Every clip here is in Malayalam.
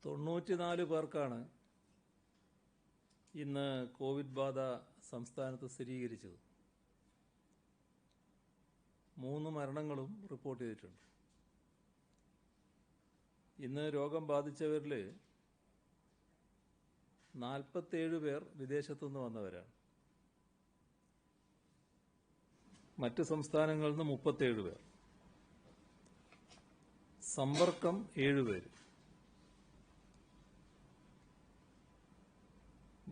94 പേർക്കാണ് ഇന്ന് കോവിഡ് ബാധ സംസ്ഥാനത്ത് സ്ഥിരീകരിച്ചത്. 3 മരണങ്ങളും റിപ്പോർട്ട് ചെയ്തിട്ടുണ്ട്. ഇന്ന് രോഗം ബാധിച്ചവരിൽ 47 പേർ വിദേശത്തുനിന്ന് വന്നവരാണ്. മറ്റ് സംസ്ഥാനങ്ങളിൽ നിന്ന് 37 പേർ. സമ്പർക്കം 7 പേര്.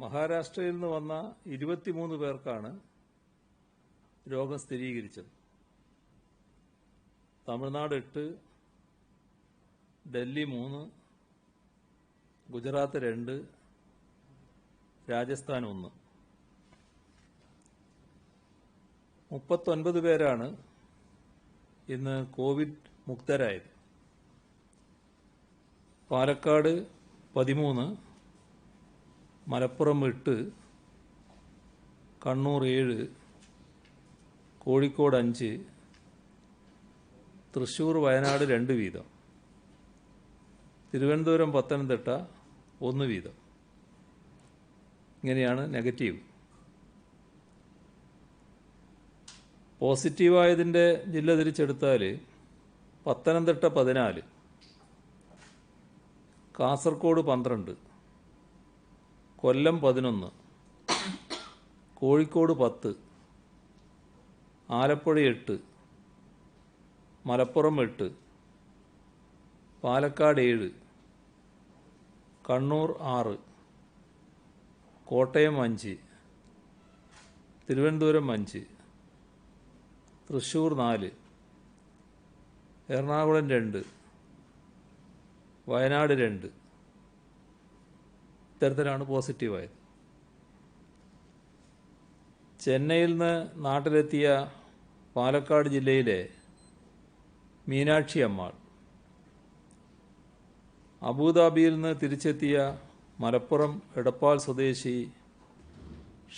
മഹാരാഷ്ട്രയിൽ നിന്ന് വന്ന 23 പേർക്കാണ് രോഗം സ്ഥിരീകരിച്ചത്. തമിഴ്നാട് 8, ഡൽഹി 3, ഗുജറാത്ത് 2, രാജസ്ഥാൻ 1. 39 പേരാണ് ഇന്ന് കോവിഡ് മുക്തരായത്. പാലക്കാട് 13, മലപ്പുറം 8, കണ്ണൂർ 7, കോഴിക്കോട് 5, തൃശ്ശൂർ വയനാട് 2 വീതം, തിരുവനന്തപുരം പത്തനംതിട്ട 1 വീതം. ഇങ്ങനെയാണ് നെഗറ്റീവ്. പോസിറ്റീവായതിൻ്റെ ജില്ല തിരിച്ചെടുത്താൽ പത്തനംതിട്ട 14, കാസർഗോഡ് 12, കൊല്ലം 11, കോഴിക്കോട് 10, ആലപ്പുഴ 8, മലപ്പുറം 8, പാലക്കാട് 7, കണ്ണൂർ 6, കോട്ടയം 5, തിരുവനന്തപുരം 5, തൃശ്ശൂർ 4, എറണാകുളം 2, വയനാട് 2. ഇത്തരത്തിലാണ് പോസിറ്റീവായത്. ചെന്നൈയിൽ നിന്ന് നാട്ടിലെത്തിയ പാലക്കാട് ജില്ലയിലെ മീനാക്ഷി അമ്മാൾ, അബുദാബിയിൽ നിന്ന് തിരിച്ചെത്തിയ മലപ്പുറം എടപ്പാൾ സ്വദേശി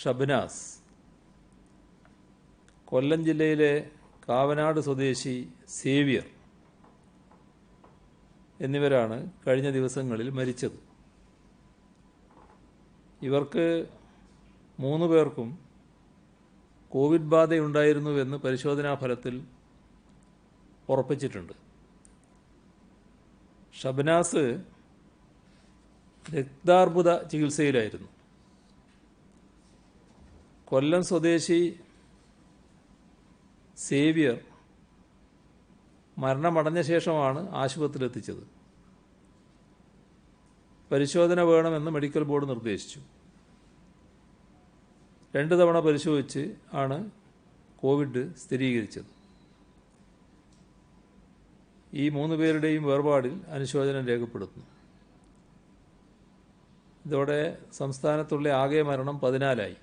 ഷബ്നാസ്, കൊല്ലം ജില്ലയിലെ കാവനാട് സ്വദേശി സേവ്യർ എന്നിവരാണ് കഴിഞ്ഞ ദിവസങ്ങളിൽ മരിച്ചത്. ഇവർക്ക് 3 പേർക്കും കോവിഡ് ബാധയുണ്ടായിരുന്നുവെന്ന് പരിശോധനാ ഫലത്തിൽ ഉറപ്പിച്ചിട്ടുണ്ട്. ഷബ്നാസ് രക്താർബുദ ചികിത്സയിലായിരുന്നു. കൊല്ലം സ്വദേശി സേവ്യർ മരണമടഞ്ഞ ശേഷമാണ് ആശുപത്രിയിലെത്തിച്ചത്. പരിശോധന വേണമെന്ന് മെഡിക്കൽ ബോർഡ് നിർദ്ദേശിച്ചു. 2 തവണ പരിശോധിച്ച് ആണ് കോവിഡ് സ്ഥിരീകരിച്ചത്. ഈ 3 പേരുടെയും വേർപാടിൽ അനുശോചനം രേഖപ്പെടുത്തുന്നു. ഇതോടെ സംസ്ഥാനത്തുള്ള ആകെ മരണം 14ആയി.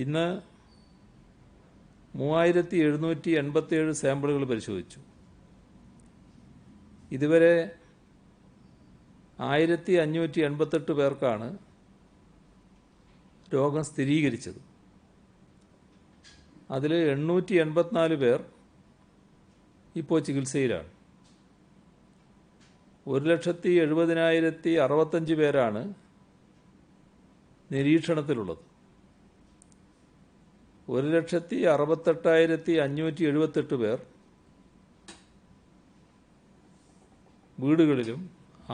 ഇന്ന് 3787 സാമ്പിളുകൾ പരിശോധിച്ചു. ഇതുവരെ 1588 പേർക്കാണ് രോഗം സ്ഥിരീകരിച്ചത്. അതിൽ 884 പേർ ഇപ്പോൾ ചികിത്സയിലാണ്. 1,70,70,065 പേരാണ് നിരീക്ഷണത്തിലുള്ളത്. 1,68,578 പേർ വീടുകളിലും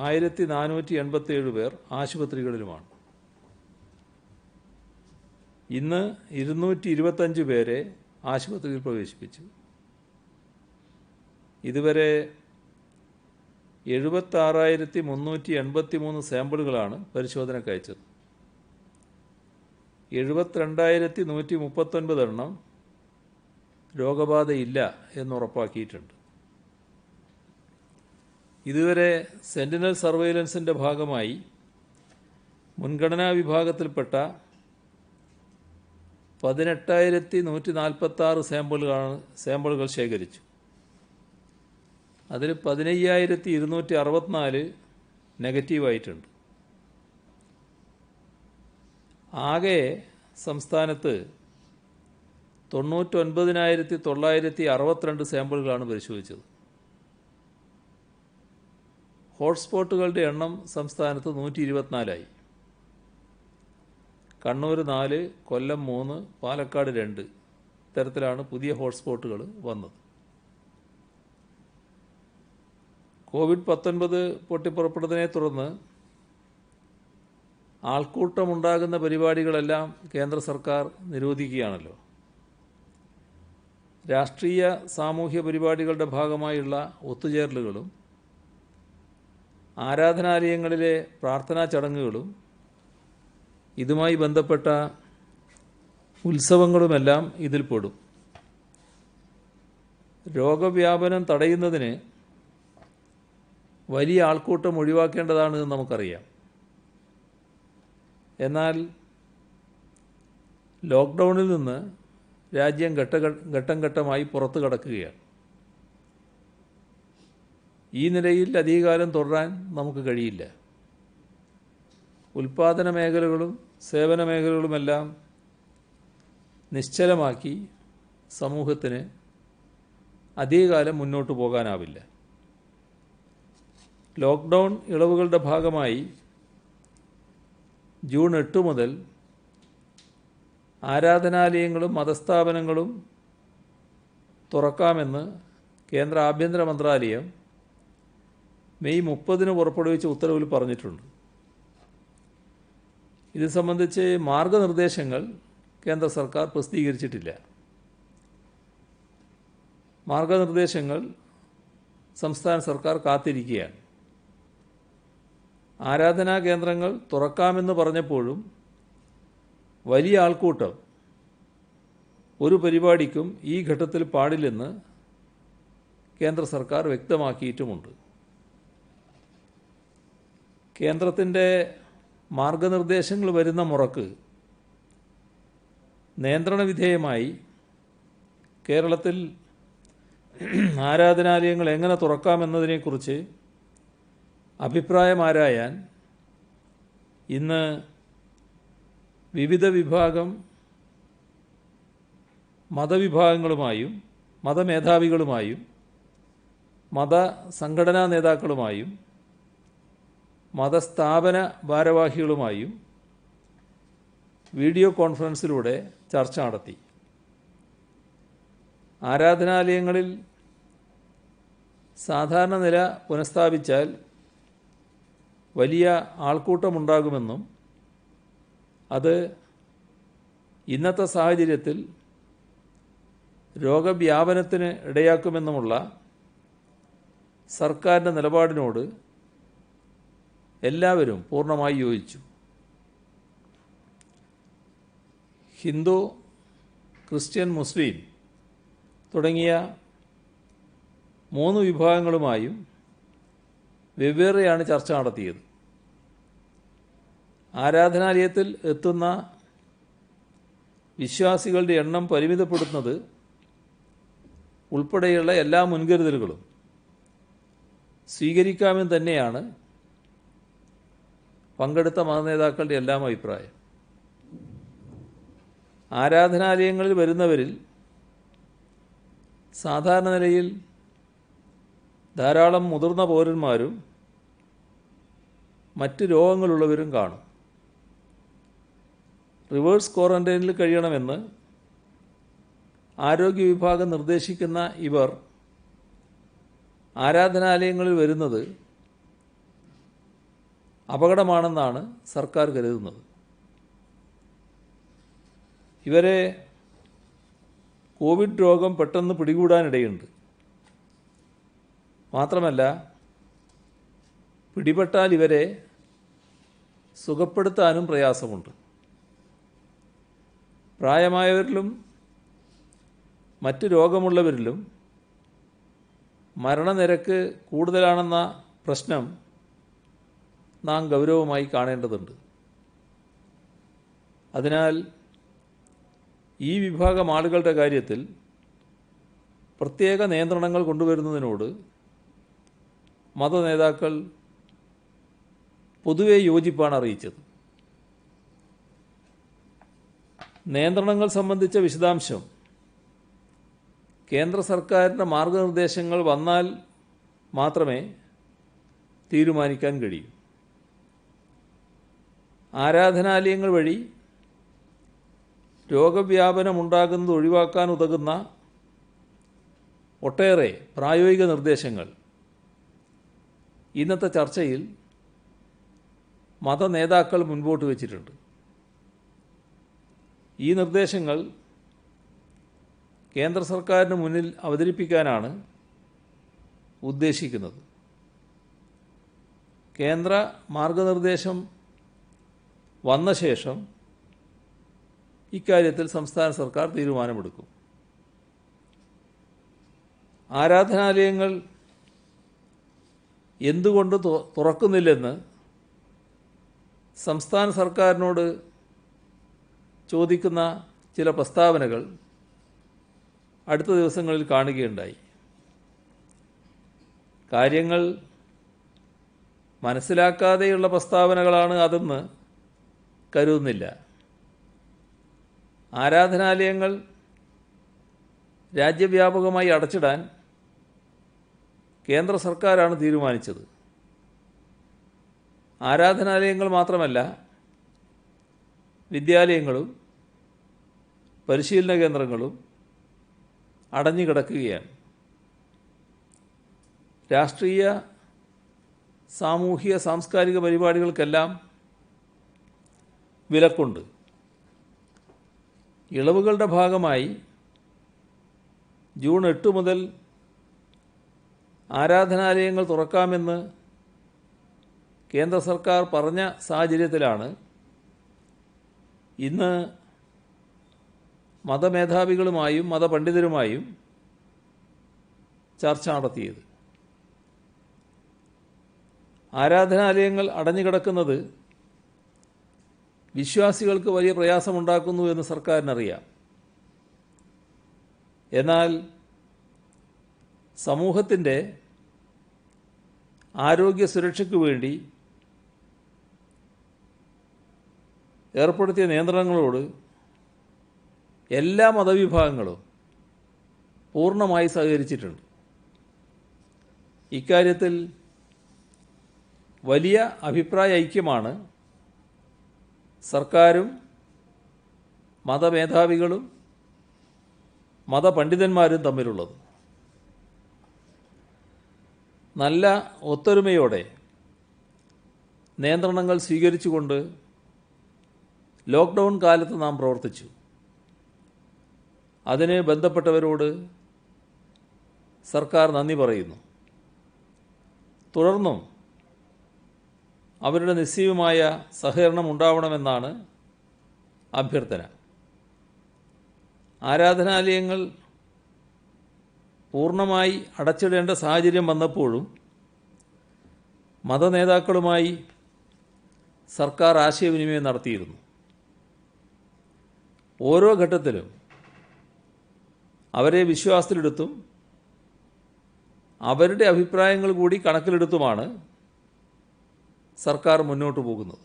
1487 പേർ ആശുപത്രികളിലുമാണ്. ഇന്ന് 225 പേരെ ആശുപത്രിയിൽ പ്രവേശിപ്പിച്ചു. ഇതുവരെ 76,383 സാമ്പിളുകളാണ് പരിശോധനയ്ക്ക് അയച്ചത്. 72,139 എണ്ണം രോഗബാധയില്ല എന്നുറപ്പാക്കിയിട്ടുണ്ട്. ഇതുവരെ സെന്റിനൽ സർവൈലൻസിൻ്റെ ഭാഗമായി മുൻഗണനാ വിഭാഗത്തിൽപ്പെട്ട 18,146 സാമ്പിളുകൾ ശേഖരിച്ചു. അതിൽ 15,264 നെഗറ്റീവായിട്ടുണ്ട്. ആകെ സംസ്ഥാനത്ത് 99,962 സാമ്പിളുകളാണ് പരിശോധിച്ചത്. ഹോട്ട്സ്പോട്ടുകളുടെ എണ്ണം സംസ്ഥാനത്ത് 124ആയി. കണ്ണൂർ 4, കൊല്ലം 3, പാലക്കാട് 2 ഇത്തരത്തിലാണ് പുതിയ ഹോട്ട്സ്പോട്ടുകൾ വന്നത്. കോവിഡ്-19 പൊട്ടിപ്പുറപ്പെടുന്നതിനെ തുടർന്ന് ആൾക്കൂട്ടമുണ്ടാകുന്ന പരിപാടികളെല്ലാം കേന്ദ്ര സർക്കാർ നിരോധിക്കുകയാണല്ലോ. രാഷ്ട്രീയ സാമൂഹ്യ പരിപാടികളുടെ ഭാഗമായുള്ള ഒത്തുചേരലുകളും ആരാധനാലയങ്ങളിലെ പ്രാർത്ഥനാ ചടങ്ങുകളും ഇതുമായി ബന്ധപ്പെട്ട ഉത്സവങ്ങളുമെല്ലാം ഇതിൽപ്പെടും. രോഗവ്യാപനം തടയുന്നതിന് വലിയ ആൾക്കൂട്ടം ഒഴിവാക്കേണ്ടതാണെന്ന് നമുക്കറിയാം. എന്നാൽ ലോക്ക്ഡൗണിൽ നിന്ന് രാജ്യം ഘട്ടം ഘട്ടമായി പുറത്തു കടക്കുകയാണ്. ഈ നിലയിൽ അധികകാലം തുടരാൻ നമുക്ക് കഴിയില്ല. ഉൽപ്പാദന മേഖലകളും സേവന മേഖലകളുമെല്ലാം നിശ്ചലമാക്കി സമൂഹത്തിന് അധികകാലം മുന്നോട്ട് പോകാനാവില്ല. ലോക്ക്ഡൗൺ ഇളവുകളുടെ ഭാഗമായി ജൂൺ 8 മുതൽ ആരാധനാലയങ്ങളും മതസ്ഥാപനങ്ങളും തുറക്കാമെന്ന് കേന്ദ്ര ആഭ്യന്തര മന്ത്രാലയം മെയ് 30 പുറപ്പെടുവിച്ച ഉത്തരവിൽ പറഞ്ഞിട്ടുണ്ട്. ഇത് സംബന്ധിച്ച് മാർഗനിർദ്ദേശങ്ങൾ കേന്ദ്ര സർക്കാർ പ്രസിദ്ധീകരിച്ചിട്ടില്ല. മാർഗനിർദ്ദേശങ്ങൾ സംസ്ഥാന സർക്കാർ കാത്തിരിക്കുകയാണ്. ആരാധനാ കേന്ദ്രങ്ങൾ തുറക്കാമെന്ന് പറഞ്ഞപ്പോഴും വലിയ ആൾക്കൂട്ടം ഒരു പരിപാടിക്കും ഈ ഘട്ടത്തിൽ പാടില്ലെന്ന് കേന്ദ്ര സർക്കാർ വ്യക്തമാക്കിയിട്ടുമുണ്ട്. കേന്ദ്രത്തിൻ്റെ മാർഗനിർദ്ദേശങ്ങൾ വരുന്ന മുറക്ക് നിയന്ത്രണ വിധേയമായി കേരളത്തിൽ ആരാധനാലയങ്ങൾ എങ്ങനെ തുറക്കാമെന്നതിനെക്കുറിച്ച് അഭിപ്രായമാരായാൻ ഇന്ന് വിവിധ വിഭാഗം മതവിഭാഗങ്ങളുമായും മതമേധാവികളുമായും മതസംഘടനാ നേതാക്കളുമായും മതസ്ഥാപന ഭാരവാഹികളുമായും വീഡിയോ കോൺഫറൻസിലൂടെ ചർച്ച നടത്തി. ആരാധനാലയങ്ങളിൽ സാധാരണ നില പുനഃസ്ഥാപിച്ചാൽ വലിയ ആൾക്കൂട്ടമുണ്ടാകുമെന്നും അത് ഇന്നത്തെ സാഹചര്യത്തിൽ രോഗവ്യാപനത്തിന് ഇടയാക്കുമെന്നുമുള്ള സർക്കാരിൻ്റെ നിലപാടിനോട് എല്ലാവരും പൂർണ്ണമായി യോജിച്ചു. ഹിന്ദു, ക്രിസ്ത്യൻ, മുസ്ലിം തുടങ്ങിയ 3 വിഭാഗങ്ങളുമായും വെവ്വേറെയാണ് ചർച്ച നടത്തിയത്. ആരാധനാലയത്തിൽ എത്തുന്ന വിശ്വാസികളുടെ എണ്ണം പരിമിതപ്പെടുത്തുന്നത് ഉൾപ്പെടെയുള്ള എല്ലാ മുൻകരുതലുകളും സ്വീകരിക്കാമെന്ന് തന്നെയാണ് പങ്കെടുത്ത മതനേതാക്കളുടെ എല്ലാം അഭിപ്രായം. ആരാധനാലയങ്ങളിൽ വരുന്നവരിൽ സാധാരണ നിലയിൽ ധാരാളം മുതിർന്ന പൗരന്മാരും മറ്റ് രോഗങ്ങളുള്ളവരും കാണും. റിവേഴ്സ് ക്വാറന്റൈനിൽ കഴിയണമെന്ന് ആരോഗ്യ വിഭാഗം നിർദ്ദേശിക്കുന്ന ഇവർ ആരാധനാലയങ്ങളിൽ വരുന്നത് അപകടമാണെന്നാണ് സർക്കാർ കരുതുന്നത്. ഇവരെ കോവിഡ് രോഗം പെട്ടെന്ന് പിടികൂടാനിടയുണ്ട്. മാത്രമല്ല, പിടിപെട്ടാൽ ഇവരെ സുഖപ്പെടുത്താനും പ്രയാസമുണ്ട്. പ്രായമായവരിലും മറ്റ് രോഗമുള്ളവരിലും മരണനിരക്ക് കൂടുതലാണെന്ന പ്രശ്നം നാം ഗൗരവമായി കാണേണ്ടതുണ്ട്. അതിനാൽ ഈ വിഭാഗം ആളുകളുടെ കാര്യത്തിൽ പ്രത്യേക നിയന്ത്രണങ്ങൾ കൊണ്ടുവരുന്നതിനോട് മതനേതാക്കൾ പൊതുവെ യോജിപ്പാണ് അറിയിച്ചത്. നിയന്ത്രണങ്ങൾ സംബന്ധിച്ച വിശദാംശം കേന്ദ്ര സർക്കാരിൻ്റെ മാർഗനിർദ്ദേശങ്ങൾ വന്നാൽ മാത്രമേ തീരുമാനിക്കാൻ കഴിയും. ആരാധനാലയങ്ങൾ വഴി രോഗവ്യാപനമുണ്ടാകുന്നത് ഒഴിവാക്കാൻ ഉതകുന്ന ഒട്ടേറെ പ്രായോഗിക നിർദ്ദേശങ്ങൾ ഇന്നത്തെ ചർച്ചയിൽ മതനേതാക്കൾ മുൻപോട്ട് വച്ചിട്ടുണ്ട്. ഈ നിർദ്ദേശങ്ങൾ കേന്ദ്ര സർക്കാരിന് മുന്നിൽ അവതരിപ്പിക്കാനാണ് ഉദ്ദേശിക്കുന്നത്. കേന്ദ്ര മാർഗനിർദ്ദേശം വന്ന ശേഷം ഇക്കാര്യത്തിൽ സംസ്ഥാന സർക്കാർ തീരുമാനമെടുക്കും. ആരാധനാലയങ്ങൾ എന്തുകൊണ്ട് തുറക്കുന്നില്ലെന്ന് സംസ്ഥാന സർക്കാരിനോട് ചോദിക്കുന്ന ചില പ്രസ്താവനകൾ അടുത്ത ദിവസങ്ങളിൽ കാണുകയുണ്ടായി. കാര്യങ്ങൾ മനസ്സിലാക്കാതെയുള്ള പ്രസ്താവനകളാണ് അതെന്ന് കരുതുന്നില്ല. ആരാധനാലയങ്ങൾ രാജ്യവ്യാപകമായി അടച്ചിടാൻ കേന്ദ്ര സർക്കാരാണ് തീരുമാനിച്ചത്. ആരാധനാലയങ്ങൾ മാത്രമല്ല, വിദ്യാലയങ്ങളും പരിശീലന കേന്ദ്രങ്ങളും അടഞ്ഞുകിടക്കുകയാണ്. രാഷ്ട്രീയ, സാമൂഹിക, സാംസ്കാരിക പരിപാടികൾക്കെല്ലാം വിലക്കുണ്ട്. ഇളവുകളുടെ ഭാഗമായി ജൂൺ 8 മുതൽ ആരാധനാലയങ്ങൾ തുറക്കാമെന്ന് കേന്ദ്ര സർക്കാർ പറഞ്ഞ സാഹചര്യത്തിലാണ് ഇന്ന് മതമേധാവികളുമായും മതപണ്ഡിതരുമായും ചർച്ച നടത്തിയത്. ആരാധനാലയങ്ങൾ അടഞ്ഞുകിടക്കുന്നത് വിശ്വാസികൾക്ക് വലിയ പ്രയാസമുണ്ടാക്കുന്നു എന്ന് സർക്കാരിനറിയാം. എന്നാൽ സമൂഹത്തിൻ്റെ ആരോഗ്യ സുരക്ഷയ്ക്ക് വേണ്ടി ഏർപ്പെടുത്തിയ നിയന്ത്രണങ്ങളോട് എല്ലാ മതവിഭാഗങ്ങളും പൂർണ്ണമായി സഹകരിച്ചിട്ടുണ്ട്. ഇക്കാര്യത്തിൽ വലിയ അഭിപ്രായ ഐക്യമാണ് സർക്കാരും മതമേധാവികളും മതപണ്ഡിതന്മാരും തമ്മിലുള്ളത്. നല്ല ഒത്തൊരുമയോടെ നിയന്ത്രണങ്ങൾ സ്വീകരിച്ചുകൊണ്ട് ലോക്ക്ഡൗൺ കാലത്ത് നാം പ്രവർത്തിച്ചു. അതിന് ബന്ധപ്പെട്ടവരോട് സർക്കാർ നന്ദി പറയുന്നു. തുടർന്നും അവരുടെ നിസ്സീയമായ സഹകരണം ഉണ്ടാവണമെന്നാണ് അഭ്യർത്ഥന. ആരാധനാലയങ്ങൾ പൂർണ്ണമായി അടച്ചിടേണ്ട സാഹചര്യം വന്നപ്പോഴും മതനേതാക്കളുമായി സർക്കാർ ആശയവിനിമയം നടത്തിയിരുന്നു. ഓരോ ഘട്ടത്തിലും അവരെ വിശ്വാസത്തിലെടുത്തും അവരുടെ അഭിപ്രായങ്ങൾ കൂടി കണക്കിലെടുത്തുമാണ് സർക്കാർ മുന്നോട്ട് പോകുന്നത്.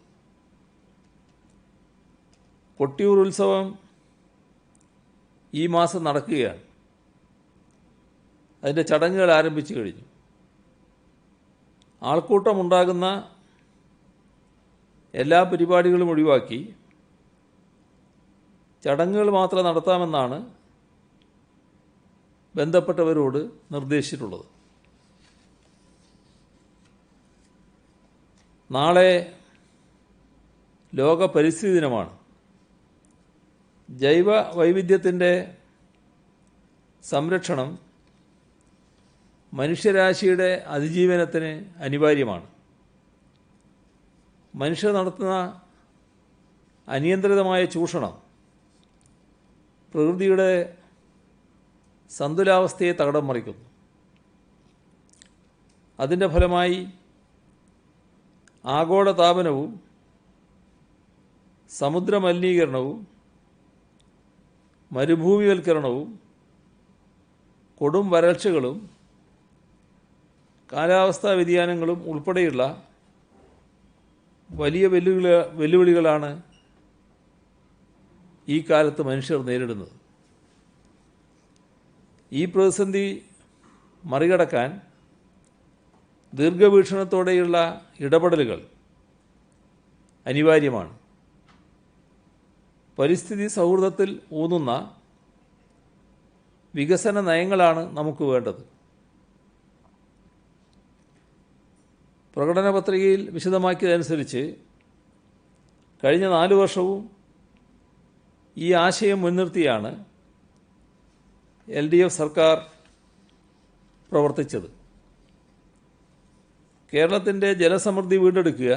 കൊട്ടിയൂർ ഉത്സവം ഈ മാസം നടക്കുകയാണ്. അതിൻ്റെ ചടങ്ങുകൾ ആരംഭിച്ചു കഴിഞ്ഞു. ആൾക്കൂട്ടമുണ്ടാകുന്ന എല്ലാ പരിപാടികളും ഒഴിവാക്കി ചടങ്ങുകൾ മാത്രം നടത്താമെന്നാണ് ബന്ധപ്പെട്ടവരോട് നിർദ്ദേശിച്ചിട്ടുള്ളത്. നാളെ ലോക പരിസ്ഥിതി ദിനമാണ്. ജൈവ വൈവിധ്യത്തിൻ്റെ സംരക്ഷണം മനുഷ്യരാശിയുടെ അതിജീവനത്തിന് അനിവാര്യമാണ്. മനുഷ്യർ നടത്തുന്ന അനിയന്ത്രിതമായ ചൂഷണം പ്രകൃതിയുടെ സന്തുലാവസ്ഥയെ തകിടം മറിക്കുന്നു. അതിൻ്റെ ഫലമായി ആഗോളതാപനവും സമുദ്രമലിനീകരണവും മരുഭൂമിവൽക്കരണവും കൊടും വരൾച്ചകളും കാലാവസ്ഥാ വ്യതിയാനങ്ങളും ഉൾപ്പെടെയുള്ള വലിയ വെല്ലുവിളികളാണ് ഈ കാലത്ത് മനുഷ്യർ നേരിടുന്നത്. ഈ പ്രതിസന്ധി മറികടക്കാൻ ദീർഘവീക്ഷണത്തോടെയുള്ള ഇടപെടലുകൾ അനിവാര്യമാണ്. പരിസ്ഥിതി സൗഹൃദത്തിൽ ഊന്നുന്ന വികസന നയങ്ങളാണ് നമുക്ക് വേണ്ടത്. പ്രകടന പത്രികയിൽ വിശദമാക്കിയതനുസരിച്ച് കഴിഞ്ഞ 4 വർഷവും ഈ ആശയം മുൻനിർത്തിയാണ് LDF സർക്കാർ പ്രവർത്തിച്ചത്. കേരളത്തിൻ്റെ ജലസമൃദ്ധി വീണ്ടെടുക്കുക,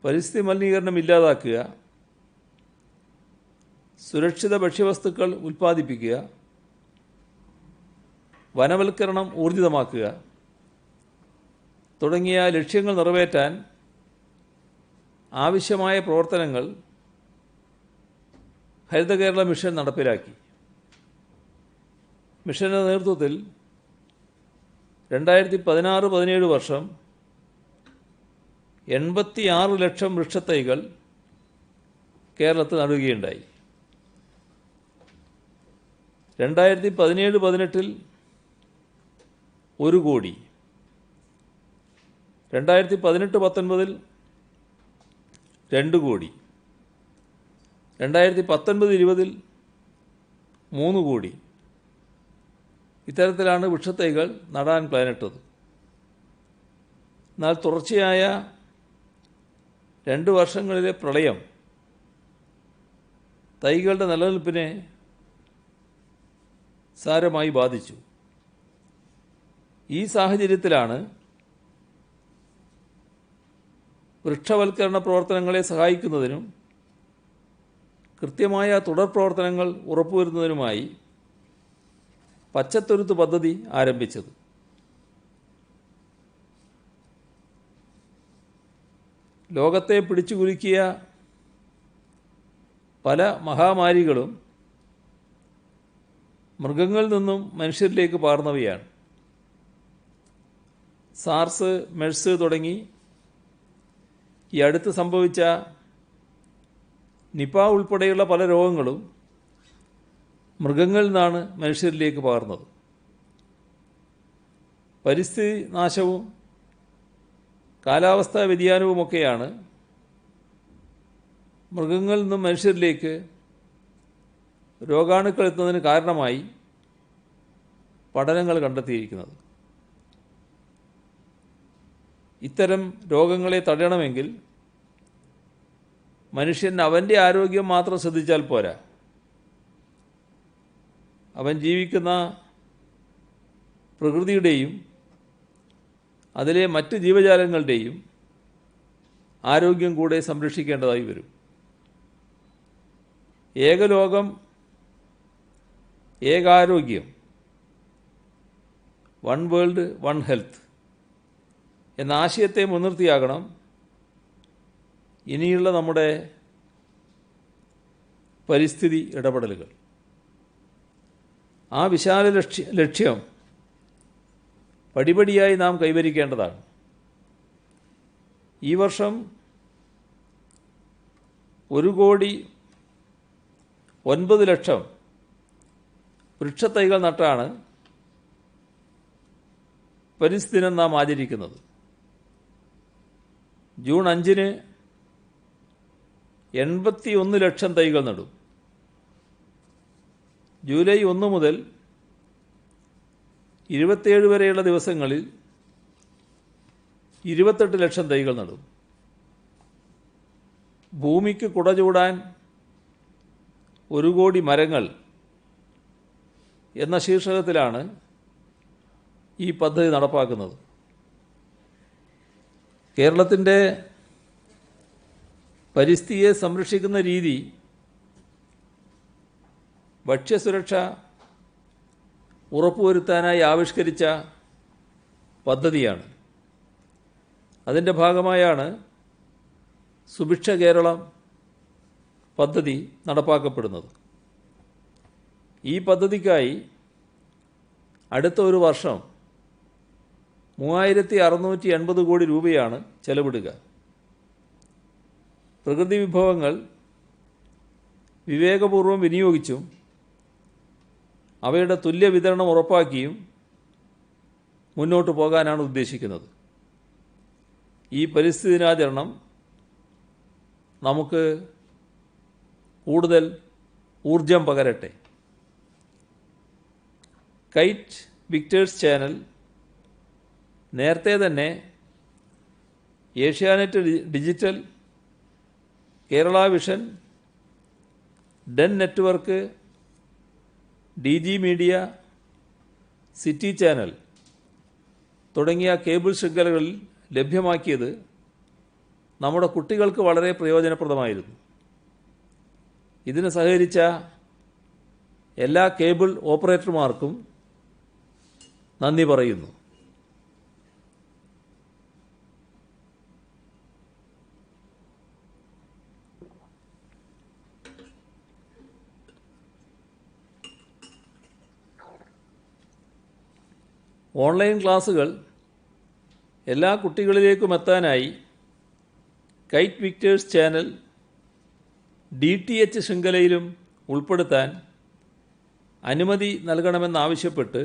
പരിസ്ഥിതി മലിനീകരണം ഇല്ലാതാക്കുക, സുരക്ഷിത ഭക്ഷ്യവസ്തുക്കൾ ഉൽപ്പാദിപ്പിക്കുക, വനവൽക്കരണം ഊർജിതമാക്കുക തുടങ്ങിയ ലക്ഷ്യങ്ങൾ നിറവേറ്റാൻ ആവശ്യമായ പ്രവർത്തനങ്ങൾ ഹരിത കേരള മിഷൻ നടപ്പിലാക്കി. മിഷൻ്റെ നേതൃത്വത്തിൽ 2016-17 വർഷം 86 ലക്ഷം വൃക്ഷത്തൈകൾ കേരളത്തിൽ നടുകയുണ്ടായി. 2017-18 1 കോടി, 2018-19 2 കോടി, 2019-20 3 കോടി. ഇത്തരത്തിലാണ് വൃക്ഷത്തൈകൾ നടാൻ പ്ലാനിട്ടത്. എന്നാൽ തുടർച്ചയായ 2 വർഷങ്ങളിലെ പ്രളയം തൈകളുടെ നിലനിൽപ്പിനെ സാരമായി ബാധിച്ചു. ഈ സാഹചര്യത്തിലാണ് വൃക്ഷവൽക്കരണ പ്രവർത്തനങ്ങളെ സഹായിക്കുന്നതിനും കൃത്യമായ തുടർ പ്രവർത്തനങ്ങൾ ഉറപ്പുവരുത്തുന്നതിനുമായി പച്ചത്തുരുത്ത് പദ്ധതി ആരംഭിച്ചത്. ലോകത്തെ പിടിച്ചുകുലുക്കിയ പല മഹാമാരികളും മൃഗങ്ങളിൽ നിന്നും മനുഷ്യരിലേക്ക് പകർന്നവയാണ്. സാർസ്, മെഴ്സ് തുടങ്ങി ഈ അടുത്ത് സംഭവിച്ച നിപ ഉൾപ്പെടെയുള്ള പല രോഗങ്ങളും മൃഗങ്ങളിൽ നിന്നാണ് മനുഷ്യരിലേക്ക് പകർന്നത്. പരിസ്ഥിതി നാശവും കാലാവസ്ഥാ വ്യതിയാനവുമൊക്കെയാണ് മൃഗങ്ങളിൽ നിന്നും മനുഷ്യരിലേക്ക് രോഗാണുക്കൾ എത്തുന്നതിന് കാരണമായി പഠനങ്ങൾ കണ്ടെത്തിയിരിക്കുന്നത്. ഇത്തരം രോഗങ്ങളെ തടയണമെങ്കിൽ മനുഷ്യൻ അവൻ്റെ ആരോഗ്യം മാത്രം ശ്രദ്ധിച്ചാൽ പോരാ. അവൻ ജീവിക്കുന്ന പ്രകൃതിയുടെയും അതിലെ മറ്റ് ജീവജാലങ്ങളുടെയും ആരോഗ്യം കൂടെ സംരക്ഷിക്കേണ്ടതായി വരും. ഏകലോകം ഏകാരോഗ്യം, വൺ വേൾഡ് വൺ ഹെൽത്ത് എന്ന ആശയത്തെ മുൻനിർത്തിയാകണം ഇനിയുള്ള നമ്മുടെ പരിസ്ഥിതി ഇടപെടലുകൾ. ആ വിശാല ലക്ഷ്യം പടിപടിയായി നാം കൈവരിക്കേണ്ടതാണ്. ഈ വർഷം 1,09,00,000 വൃക്ഷത്തൈകൾ നട്ടാണ് പരിസ്ഥിതി ദിനം നാം ആചരിക്കുന്നത്. ജൂൺ 5-ന് 81 ലക്ഷം തൈകൾ നടും. ജൂലൈ 1 മുതൽ 27 വരെയുള്ള ദിവസങ്ങളിൽ 28 ലക്ഷം തൈകൾ നടും. ഭൂമിക്ക് കുട ചൂടാൻ 1 കോടി മരങ്ങൾ എന്ന ശീർഷകത്തിലാണ് ഈ പദ്ധതി നടപ്പാക്കുന്നത്. കേരളത്തിൻ്റെ പരിസ്ഥിതിയെ സംരക്ഷിക്കുന്ന രീതി ഭക്ഷ്യസുരക്ഷ ഉറപ്പുവരുത്താനായി ആവിഷ്കരിച്ച പദ്ധതിയാണ്. അതിൻ്റെ ഭാഗമായാണ് സുഭിക്ഷ കേരളം പദ്ധതി നടപ്പാക്കപ്പെടുന്നത്. ഈ പദ്ധതിക്കായി അടുത്ത ഒരു വർഷം 3,680 കോടി രൂപയാണ് ചെലവിടുക. പ്രകൃതി വിഭവങ്ങൾ വിവേകപൂർവ്വം വിനിയോഗിച്ചും അവയുടെ തുല്യ വിതരണം ഉറപ്പാക്കിയും മുന്നോട്ട് പോകാനാണ് ഉദ്ദേശിക്കുന്നത്. ഈ പരിസ്ഥിതി ദിനാചരണം നമുക്ക് കൂടുതൽ ഊർജം പകരട്ടെ. കൈറ്റ് വിക്ടേഴ്സ് ചാനൽ നേരത്തെ തന്നെ Asianet digital, Kerala vision, Den network, DG media, city channel തുടങ്ങിയ കേബിൾ ശൃംഖലകളിൽ ലഭ്യമാക്കിയത് നമ്മുടെ കുട്ടികൾക്ക് വളരെ പ്രയോജനപ്രദമായിരുന്നു. ഇതിന് സഹകരിച്ച എല്ലാ കേബിൾ ഓപ്പറേറ്റർമാർക്കും നന്ദി പറയുന്നു. ഓൺലൈൻ ക്ലാസുകൾ എല്ലാ കുട്ടികളിലേക്കും എത്താനായി കൈറ്റ് വിക്ടേഴ്സ് ചാനൽ DTH ശൃംഖലയിലും ഉൾപ്പെടുത്താൻ അനുമതി നൽകണമെന്നാവശ്യപ്പെട്ട്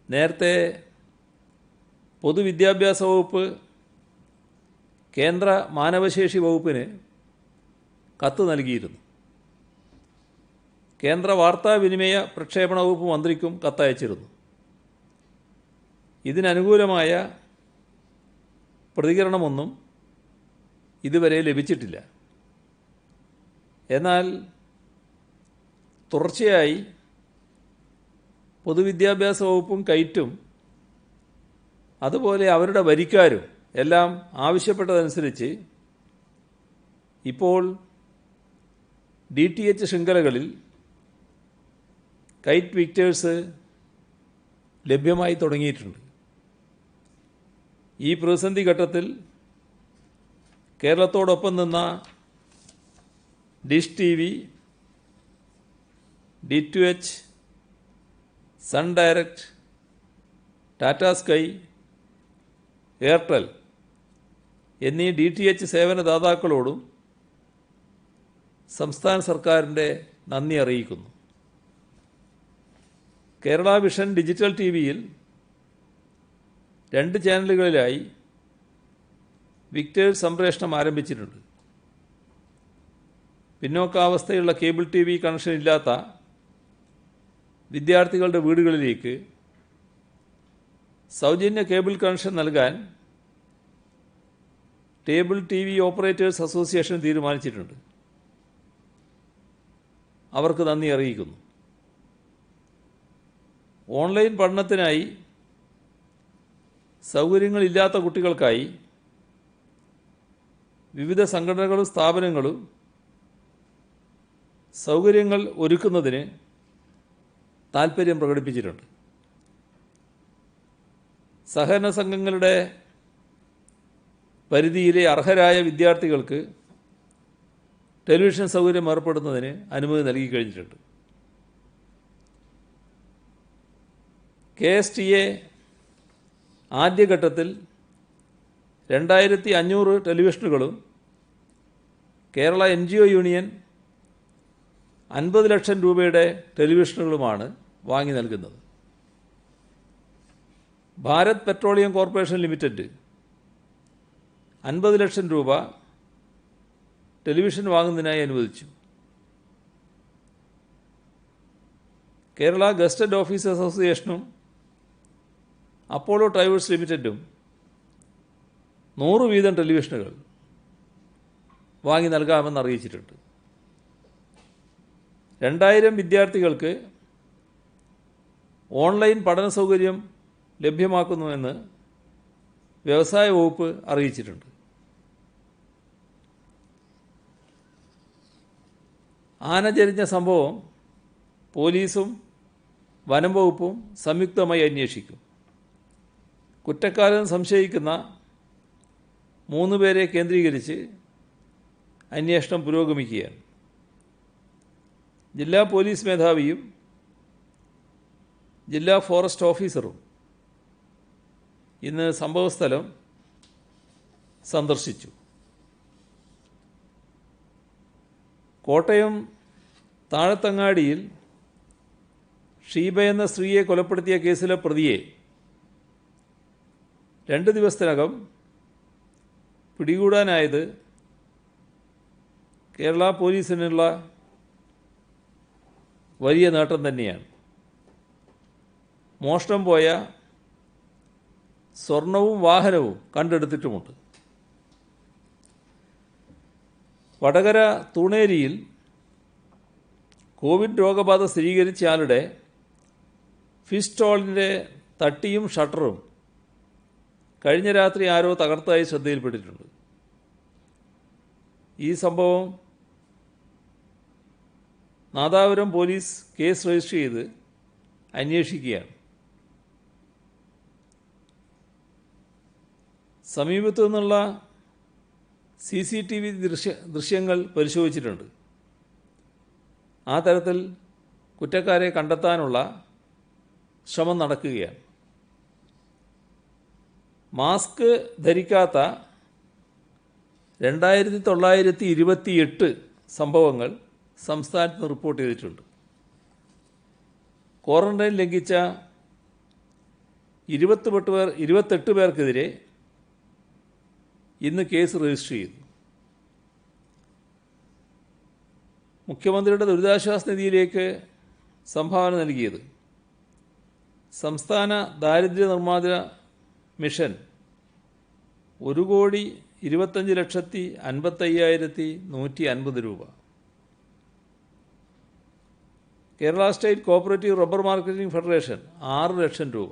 നേരത്തെ പൊതുവിദ്യാഭ്യാസ വകുപ്പ് കേന്ദ്ര മാനവശേഷി വകുപ്പിന് കത്ത് നൽകിയിരുന്നു. കേന്ദ്ര വാർത്താവിനിമയ പ്രക്ഷേപണ വകുപ്പ് മന്ത്രിക്കും കത്തയച്ചിരുന്നു. ഇതിനനുകൂലമായ പ്രതികരണമൊന്നും ഇതുവരെ ലഭിച്ചിട്ടില്ല. എന്നാൽ തുടർച്ചയായി പൊതുവിദ്യാഭ്യാസ വകുപ്പും കൈറ്റും അതുപോലെ അവരുടെ വരിക്കാരും എല്ലാം ആവശ്യപ്പെട്ടതനുസരിച്ച് ഇപ്പോൾ DTH ശൃംഖലകളിൽ കൈറ്റ് വിക്ടേഴ്സ് ലഭ്യമായി തുടങ്ങിയിട്ടുണ്ട്. ഈ പ്രതിസന്ധി ഘട്ടത്തിൽ കേരളത്തോടൊപ്പം നിന്ന dish TV, D2H, sun direct, Tata sky, Airtel എന്നീ DTH സേവനദാതാക്കളോടും സംസ്ഥാന സർക്കാരിൻ്റെ നന്ദി അറിയിക്കുന്നു. കേരള വിഷൻ ഡിജിറ്റൽ TVയിൽ 2 ചാനലുകളിലായി വിക്ടേഴ്സ് സംപ്രേഷണം ആരംഭിച്ചിട്ടുണ്ട്. പിന്നോക്കാവസ്ഥയുള്ള കേബിൾ TV കണക്ഷൻ ഇല്ലാത്ത വിദ്യാർത്ഥികളുടെ വീടുകളിലേക്ക് സൗജന്യ കേബിൾ കണക്ഷൻ നൽകാൻ കേബിൾ TV ഓപ്പറേറ്റേഴ്സ് അസോസിയേഷൻ തീരുമാനിച്ചിട്ടുണ്ട്. അവർക്ക് നന്ദി അറിയിക്കുന്നു. ഓൺലൈൻ പഠനത്തിനായി സൗകര്യങ്ങളില്ലാത്ത കുട്ടികൾക്കായി വിവിധ സംഘടനകളും സ്ഥാപനങ്ങളും സൗകര്യങ്ങൾ ഒരുക്കുന്നതിന് താൽപ്പര്യം പ്രകടിപ്പിച്ചിട്ടുണ്ട്. സഹകരണ സംഘങ്ങളുടെ പരിധിയിലെ അർഹരായ വിദ്യാർത്ഥികൾക്ക് ടെലിവിഷൻ സൗകര്യം ഏർപ്പെടുന്നതിന് അനുമതി നൽകി കഴിഞ്ഞിട്ടുണ്ട്. KSTA ആദ്യഘട്ടത്തിൽ 2500 ടെലിവിഷനുകളും കേരള NGO യൂണിയൻ 50 ലക്ഷം രൂപയുടെ ടെലിവിഷനുകളുമാണ് വാങ്ങി നൽകുന്നത്. ഭാരത് പെട്രോളിയം കോർപ്പറേഷൻ ലിമിറ്റഡ് 50 ലക്ഷം രൂപ ടെലിവിഷൻ വാങ്ങുന്നതിനായി അനുവദിച്ചു. കേരള ഗസ്റ്റഡ് ഓഫീസേഴ്സ് അസോസിയേഷനും അപ്പോളോ ടൈവേഴ്സ് ലിമിറ്റഡും 100 വീതം ടെലിവിഷനുകൾ വാങ്ങി നൽകാമെന്ന് അറിയിച്ചിട്ടുണ്ട്. 2000 വിദ്യാർത്ഥികൾക്ക് ഓൺലൈൻ പഠന സൗകര്യം ലഭ്യമാക്കുന്നുവെന്ന് വ്യവസായ വകുപ്പ് അറിയിച്ചിട്ടുണ്ട്. ആന ചരിഞ്ഞ സംഭവം പോലീസും വനം വകുപ്പും സംയുക്തമായി അന്വേഷിക്കും. കുറ്റക്കാരെന്ന് സംശയിക്കുന്ന 3 പേരെ കേന്ദ്രീകരിച്ച് അന്വേഷണം പുരോഗമിക്കുകയാണ്. ജില്ലാ പോലീസ് മേധാവിയും ജില്ലാ ഫോറസ്റ്റ് ഓഫീസറും ഇന്ന് സംഭവസ്ഥലം സന്ദർശിച്ചു. കോട്ടയം താഴത്തങ്ങാടിയിൽ ഷീബ എന്ന സ്ത്രീയെ കൊലപ്പെടുത്തിയ കേസിലെ പ്രതിയെ 2 ദിവസത്തിനകം പിടികൂടാനായത് കേരള പോലീസിനുള്ള വലിയ നേട്ടം തന്നെയാണ്. മോഷണം പോയ സ്വർണവും വാഹനവും കണ്ടെടുത്തിട്ടുമുണ്ട്. വടകര തൂണേരിയിൽ കോവിഡ് രോഗബാധ സ്ഥിരീകരിച്ച ആളുടെ ഫിഷ് സ്റ്റോളിൻ്റെ തട്ടിയും ഷട്ടറും കഴിഞ്ഞ രാത്രി ആരോ തകർത്തതായി ശ്രദ്ധയിൽപ്പെട്ടിട്ടുണ്ട്. ഈ സംഭവം നാദാപുരം പോലീസ് കേസ് രജിസ്റ്റർ ചെയ്ത് അന്വേഷിക്കുകയാണ്. സമീപത്തു നിന്നുള്ള CCTV ദൃശ്യങ്ങൾ പരിശോധിച്ചിട്ടുണ്ട്. ആ തരത്തിൽ കുറ്റക്കാരെ കണ്ടെത്താനുള്ള ശ്രമം നടക്കുകയാണ്. മാസ്ക് ധരിക്കാത്ത 2928 സംഭവങ്ങൾ സംസ്ഥാനത്ത് റിപ്പോർട്ട് ചെയ്തിട്ടുണ്ട്. ക്വാറന്റൈൻ ലംഘിച്ച 28 പേർക്കെതിരെ ഇന്ന് കേസ് രജിസ്റ്റർ ചെയ്തു. മുഖ്യമന്ത്രിയുടെ ദുരിതാശ്വാസ നിധിയിലേക്ക് സംഭാവന നൽകിയത് സംസ്ഥാന ദാരിദ്ര്യ നിർമ്മാർജ്ജന മിഷൻ 1,25,55,150 രൂപ. Kerala state cooperative rubber marketing federation 6 lakh രൂപ.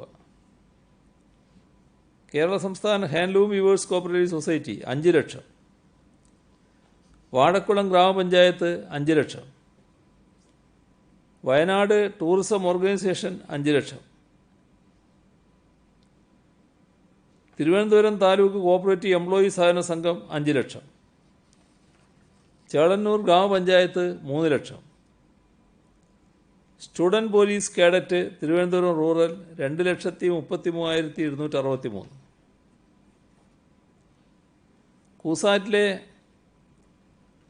കേരള സംസ്ഥാന handloom weavers cooperative society 5 lakh. Vazhakkulam ഗ്രാമപഞ്ചായത്ത് 5 lakh. Wayanad tourism organisation 5 lakh. Thiruvananthapuram taluk cooperative employees സഹകരണ സംഘം 5 ലക്ഷം. ചേളന്നൂർ ഗ്രാമപഞ്ചായത്ത് 3 lakh. Student police cadet Thiruvananthapuram rural 2,33,263. കൂസാറ്റിലെ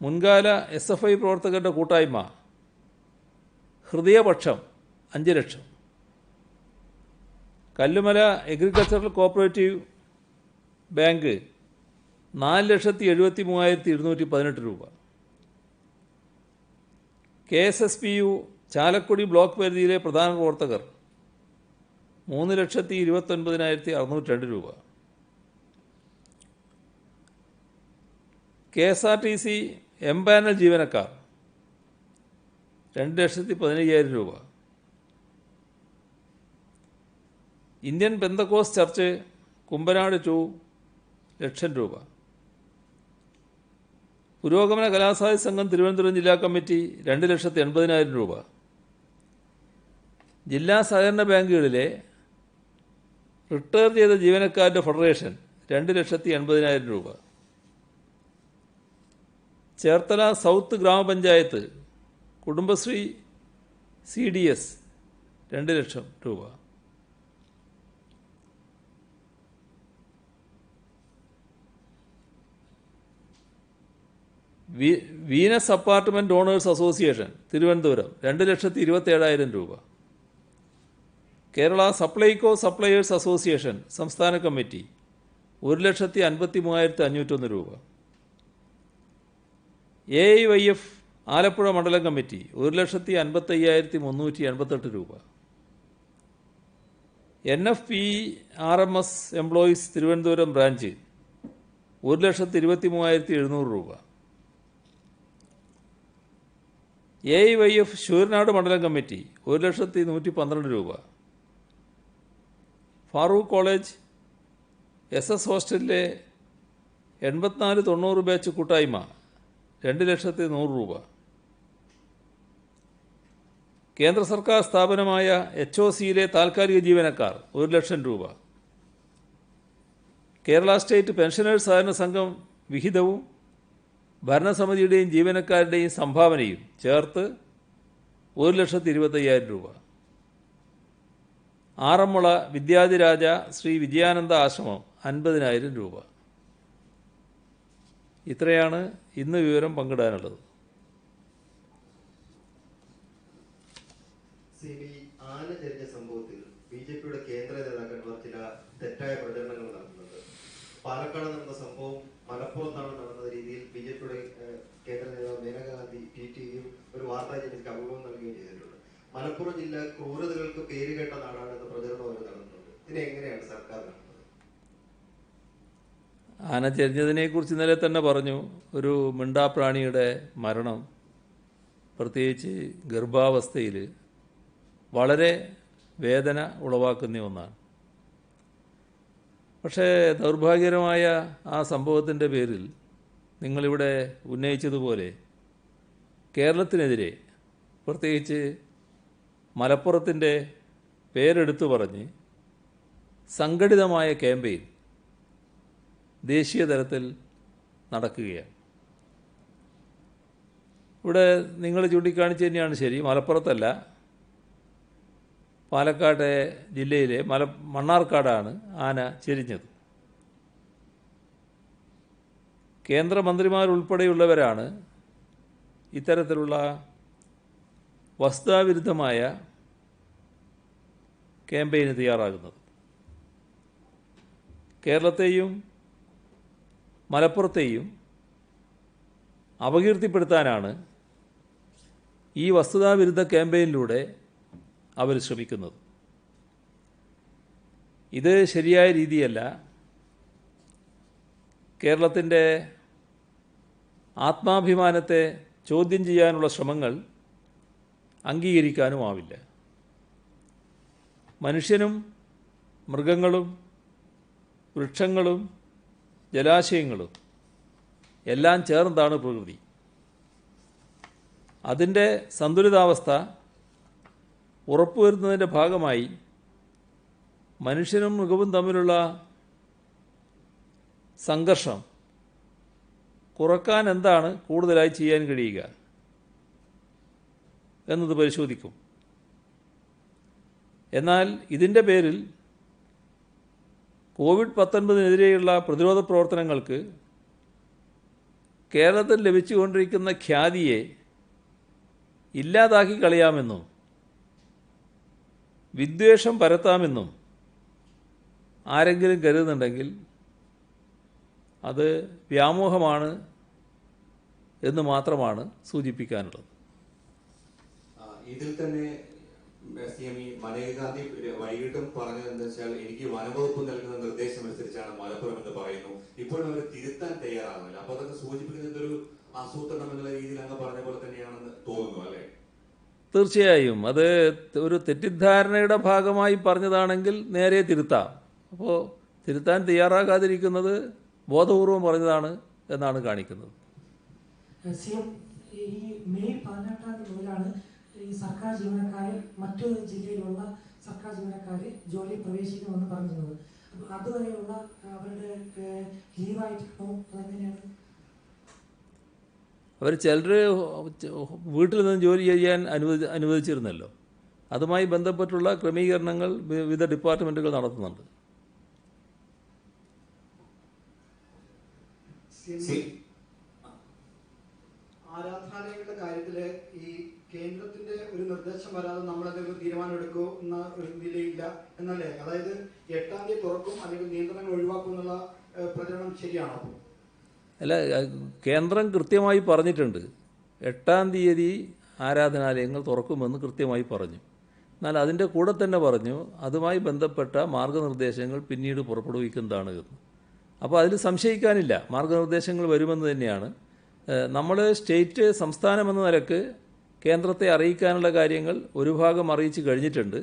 മുൻകാല SFI പ്രവർത്തകരുടെ കൂട്ടായ്മ Hridayapaksham 5 lakh. Kallumala agricultural cooperative bank 4,73,218 രൂപ. KSSPU ചാലക്കുടി ബ്ലോക്ക് പരിധിയിലെ പ്രധാന പ്രവർത്തകർ 3,29,602 രൂപ. KSRTC എംപാനൽ ജീവനക്കാർ 2,15,000 രൂപ. ഇന്ത്യൻ പെന്തക്കോസ് ചർച്ച് കുമ്പനാട് 2 ലക്ഷം രൂപ. പുരോഗമന കലാസാഹിത്യ സംഘം തിരുവനന്തപുരം ജില്ലാ കമ്മിറ്റി 2,80,000 രൂപ. ജില്ലാ സഹകരണ ബാങ്കുകളിലെ റിട്ടയർ ചെയ്ത ജീവനക്കാരുടെ ഫെഡറേഷൻ 2,80,000 രൂപ. ചേർത്തല സൗത്ത് ഗ്രാമപഞ്ചായത്ത് കുടുംബശ്രീ CDS 2 ലക്ഷം രൂപ. Venus apartment owners association Thiruvananthapuram 2,27,000 രൂപ. കേരള സപ്ലൈകോ സപ്ലയേഴ്സ് അസോസിയേഷൻ സംസ്ഥാന കമ്മിറ്റി 1,53,501 രൂപ. AIYF ആലപ്പുഴ മണ്ഡലം കമ്മിറ്റി 1,55,388 രൂപ. NFPRMS എംപ്ലോയീസ് തിരുവനന്തപുരം ബ്രാഞ്ച് 1,23,700 രൂപ. AIYF ശൂരനാട് മണ്ഡലം കമ്മിറ്റി 1,112 രൂപ. ഫാറൂഖ് കോളേജ് SS ഹോസ്റ്റലിലെ 84-90 ബാച്ച് കൂട്ടായ്മ 2,100,000 രൂപ. കേന്ദ്ര സർക്കാർ സ്ഥാപനമായ HOCയിലെ താൽക്കാലിക ജീവനക്കാർ 1 ലക്ഷം രൂപ. കേരള സ്റ്റേറ്റ് പെൻഷനേഴ്സ് സഹകരണ സംഘം വിഹിതവും ഭരണസമിതിയുടെയും ജീവനക്കാരുടെയും സംഭാവനയും ചേർത്ത് 1,25,000 രൂപ. ആറന്മുള വിദ്യാധിരാജ ശ്രീ വിജയാനന്ദ ആശ്രമം 50,000 രൂപ. ഇത്രയാണ് ഇന്ന് വിവരം പങ്കിടാനുള്ളത്. ആന ചരിഞ്ഞ സംഭവത്തിൽ ബി.ജെ.പിയുടെ കേന്ദ്ര നേതാക്കന്മാർ ചില തെറ്റായ പ്രചരണങ്ങൾ നടത്തുന്നത്. പാലക്കാട് നടന്ന സംഭവം മലപ്പുറത്താണ് നടന്ന രീതിയിൽ ബി.ജെ.പിയുടെ കേന്ദ്ര നേതാവ് മേനകാ ഗാന്ധി ട്വീറ്റ് ചെയ്യുകയും ഒരു വാർത്താ ഏജൻസിക്ക് അഭിമുഖം നൽകുകയും ചെയ്തിട്ടുണ്ട്. മലപ്പുറം ജില്ല ക്രൂരതകൾക്ക് പേരുകേട്ട നാടാണെന്ന പ്രചരണം അവർ നടത്തുന്നുണ്ട്. ഇതിനെ എങ്ങനെയാണ് സർക്കാർ കാണുന്നത്? ആന ചെരിഞ്ഞതിനെ കുറിച്ച് ഇന്നലെ തന്നെ പറഞ്ഞു. ഒരു മിണ്ടാപ്രാണിയുടെ മരണം പ്രത്യേകിച്ച് ഗർഭാവസ്ഥയിൽ വളരെ വേദന ഉളവാക്കുന്ന ഒന്നാണ്. പക്ഷേ ദൗർഭാഗ്യകരമായ ആ സംഭവത്തിൻ്റെ പേരിൽ നിങ്ങളിവിടെ ഉന്നയിച്ചതുപോലെ കേരളത്തിനെതിരെ പ്രത്യേകിച്ച് മലപ്പുറത്തിൻ്റെ പേരെടുത്തു പറഞ്ഞ് സംഘടിതമായ ക്യാമ്പയിൻ ദേശീയ തലത്തിൽ നടക്കുകയാണ്. ഇവിടെ നിങ്ങൾ ചൂണ്ടിക്കാണിച്ച് തന്നെയാണ് ശരി. മലപ്പുറത്തല്ല, പാലക്കാട് ജില്ലയിലെ മണ്ണാർക്കാടാണ് ആന ചെരിഞ്ഞത്. കേന്ദ്രമന്ത്രിമാരുൾപ്പെടെയുള്ളവരാണ് ഇത്തരത്തിലുള്ള വസ്തുതാവിരുദ്ധമായ ക്യാമ്പയിന് തയ്യാറാകുന്നത്. കേരളത്തെയും മലപ്പുറത്തെയും അപകീർത്തിപ്പെടുത്താനാണ് ഈ വസ്തുതാവിരുദ്ധ ക്യാമ്പയിനിലൂടെ അവർ ശ്രമിക്കുന്നത്. ഇത് ശരിയായ രീതിയല്ല. കേരളത്തിൻ്റെ ആത്മാഭിമാനത്തെ ചോദ്യം ചെയ്യാനുള്ള ശ്രമങ്ങൾ അംഗീകരിക്കാനുമാവില്ല. മനുഷ്യനും മൃഗങ്ങളും വൃക്ഷങ്ങളും ജലാശയങ്ങളും എല്ലാം ചേർന്നതാണ് പ്രകൃതി. അതിൻ്റെ സന്തുലിതാവസ്ഥ ഉറപ്പുവരുത്തുന്നതിൻ്റെ ഭാഗമായി മനുഷ്യനും മൃഗവും തമ്മിലുള്ള സംഘർഷം കുറക്കാൻ എന്താണ് കൂടുതലായി ചെയ്യാൻ കഴിയുക എന്നത് പരിശോധിക്കും. എന്നാൽ ഇതിൻ്റെ പേരിൽ കോവിഡ്-19-നെതിരെയുള്ള പ്രതിരോധ പ്രവർത്തനങ്ങൾക്ക് കേരളത്തിൽ ലഭിച്ചുകൊണ്ടിരിക്കുന്ന ഖ്യാതിയെ ഇല്ലാതാക്കി കളയാമെന്നും വിദ്വേഷം പരത്താമെന്നും ആരെങ്കിലും കരുതുന്നുണ്ടെങ്കിൽ അത് വ്യാമോഹമാണ് എന്ന് മാത്രമാണ് സൂചിപ്പിക്കാനുള്ളത്. ഇതിൽ തന്നെ CME മനേകാ ഗാന്ധി വൈകിട്ടും പറഞ്ഞത് എന്താ വെച്ചാൽ എനിക്ക് വനവകുപ്പ് നൽകുന്ന നിർദ്ദേശം അനുസരിച്ചാണ് മലപ്പുറം എന്ന് പറയുന്നു. ഇപ്പോഴും അവർ തിരുത്താൻ തയ്യാറാകുന്നില്ല. അപ്പൊ അതൊക്കെ സൂചിപ്പിക്കുന്നത് ഒരു ആസൂത്രണം എന്നുള്ള രീതിയിൽ അങ്ങ് പറഞ്ഞ പോലെ തന്നെയാണെന്ന് തോന്നുന്നു, അല്ലേ? തീർച്ചയായും അത് ഒരു തെറ്റിദ്ധാരണയുടെ ഭാഗമായി പറഞ്ഞതാണെങ്കിൽ നേരെ തിരുത്താം. അപ്പോൾ തിരുത്താൻ തയ്യാറാകാതിരിക്കുന്നത് ബോധപൂർവം പറഞ്ഞതാണ് എന്നാണ് കാണിക്കുന്നത്. ഈ മെയ് 18 മുതലാണ് ഈ സർക്കാർ ജീവനക്കാരെ മറ്റു ജില്ലയിലുള്ള സർക്കാർ ജീവനക്കാരെ ജോലിയിൽ പ്രവേശിക്കുമെന്ന് പറഞ്ഞിരുന്നത്. അതുവരെയുള്ള അവരുടെ ലീവായിട്ടോ അതെങ്ങനെയാണ്? അവർ ചിലർ വീട്ടിൽ നിന്ന് ജോലി ചെയ്യാൻ അനുവദിച്ചിരുന്നല്ലോ. അതുമായി ബന്ധപ്പെട്ടുള്ള ക്രമീകരണങ്ങൾ വിവിധ ഡിപ്പാർട്ട്മെൻറ്റുകൾ നടത്തുന്നുണ്ട്. ആരാധനാലയങ്ങളുടെ കാര്യത്തില് ഈ കേന്ദ്രത്തിന്റെ ഒരു നിർദ്ദേശം വരാതെ നമ്മളതൊരു തീരുമാനം എടുക്കുന്ന ഒരു നിലയില്ല എന്നല്ലേ? അതായത് 8-ാം തീയതി തുറക്കും അല്ലെങ്കിൽ നിയന്ത്രണങ്ങൾ ഒഴിവാക്കും എന്നുള്ള പ്രചരണം ശരിയാണോ? അല്ല, കേന്ദ്രം കൃത്യമായി പറഞ്ഞിട്ടുണ്ട് 8-ാം തീയതി ആരാധനാലയങ്ങൾ തുറക്കുമെന്ന് കൃത്യമായി പറഞ്ഞു. എന്നാൽ അതിൻ്റെ കൂടെ തന്നെ പറഞ്ഞു അതുമായി ബന്ധപ്പെട്ട മാർഗനിർദ്ദേശങ്ങൾ പിന്നീട് പുറപ്പെടുവിക്കുന്നതാണ് എന്ന്. അപ്പോൾ അതിൽ സംശയിക്കാനില്ല, മാർഗനിർദ്ദേശങ്ങൾ വരുമെന്ന് തന്നെയാണ്. നമ്മൾ സ്റ്റേറ്റ് സംസ്ഥാനം എന്ന നിലക്ക് കേന്ദ്രത്തെ അറിയിക്കാനുള്ള കാര്യങ്ങൾ ഒരു ഭാഗം അറിയിച്ചു കഴിഞ്ഞിട്ടുണ്ട്.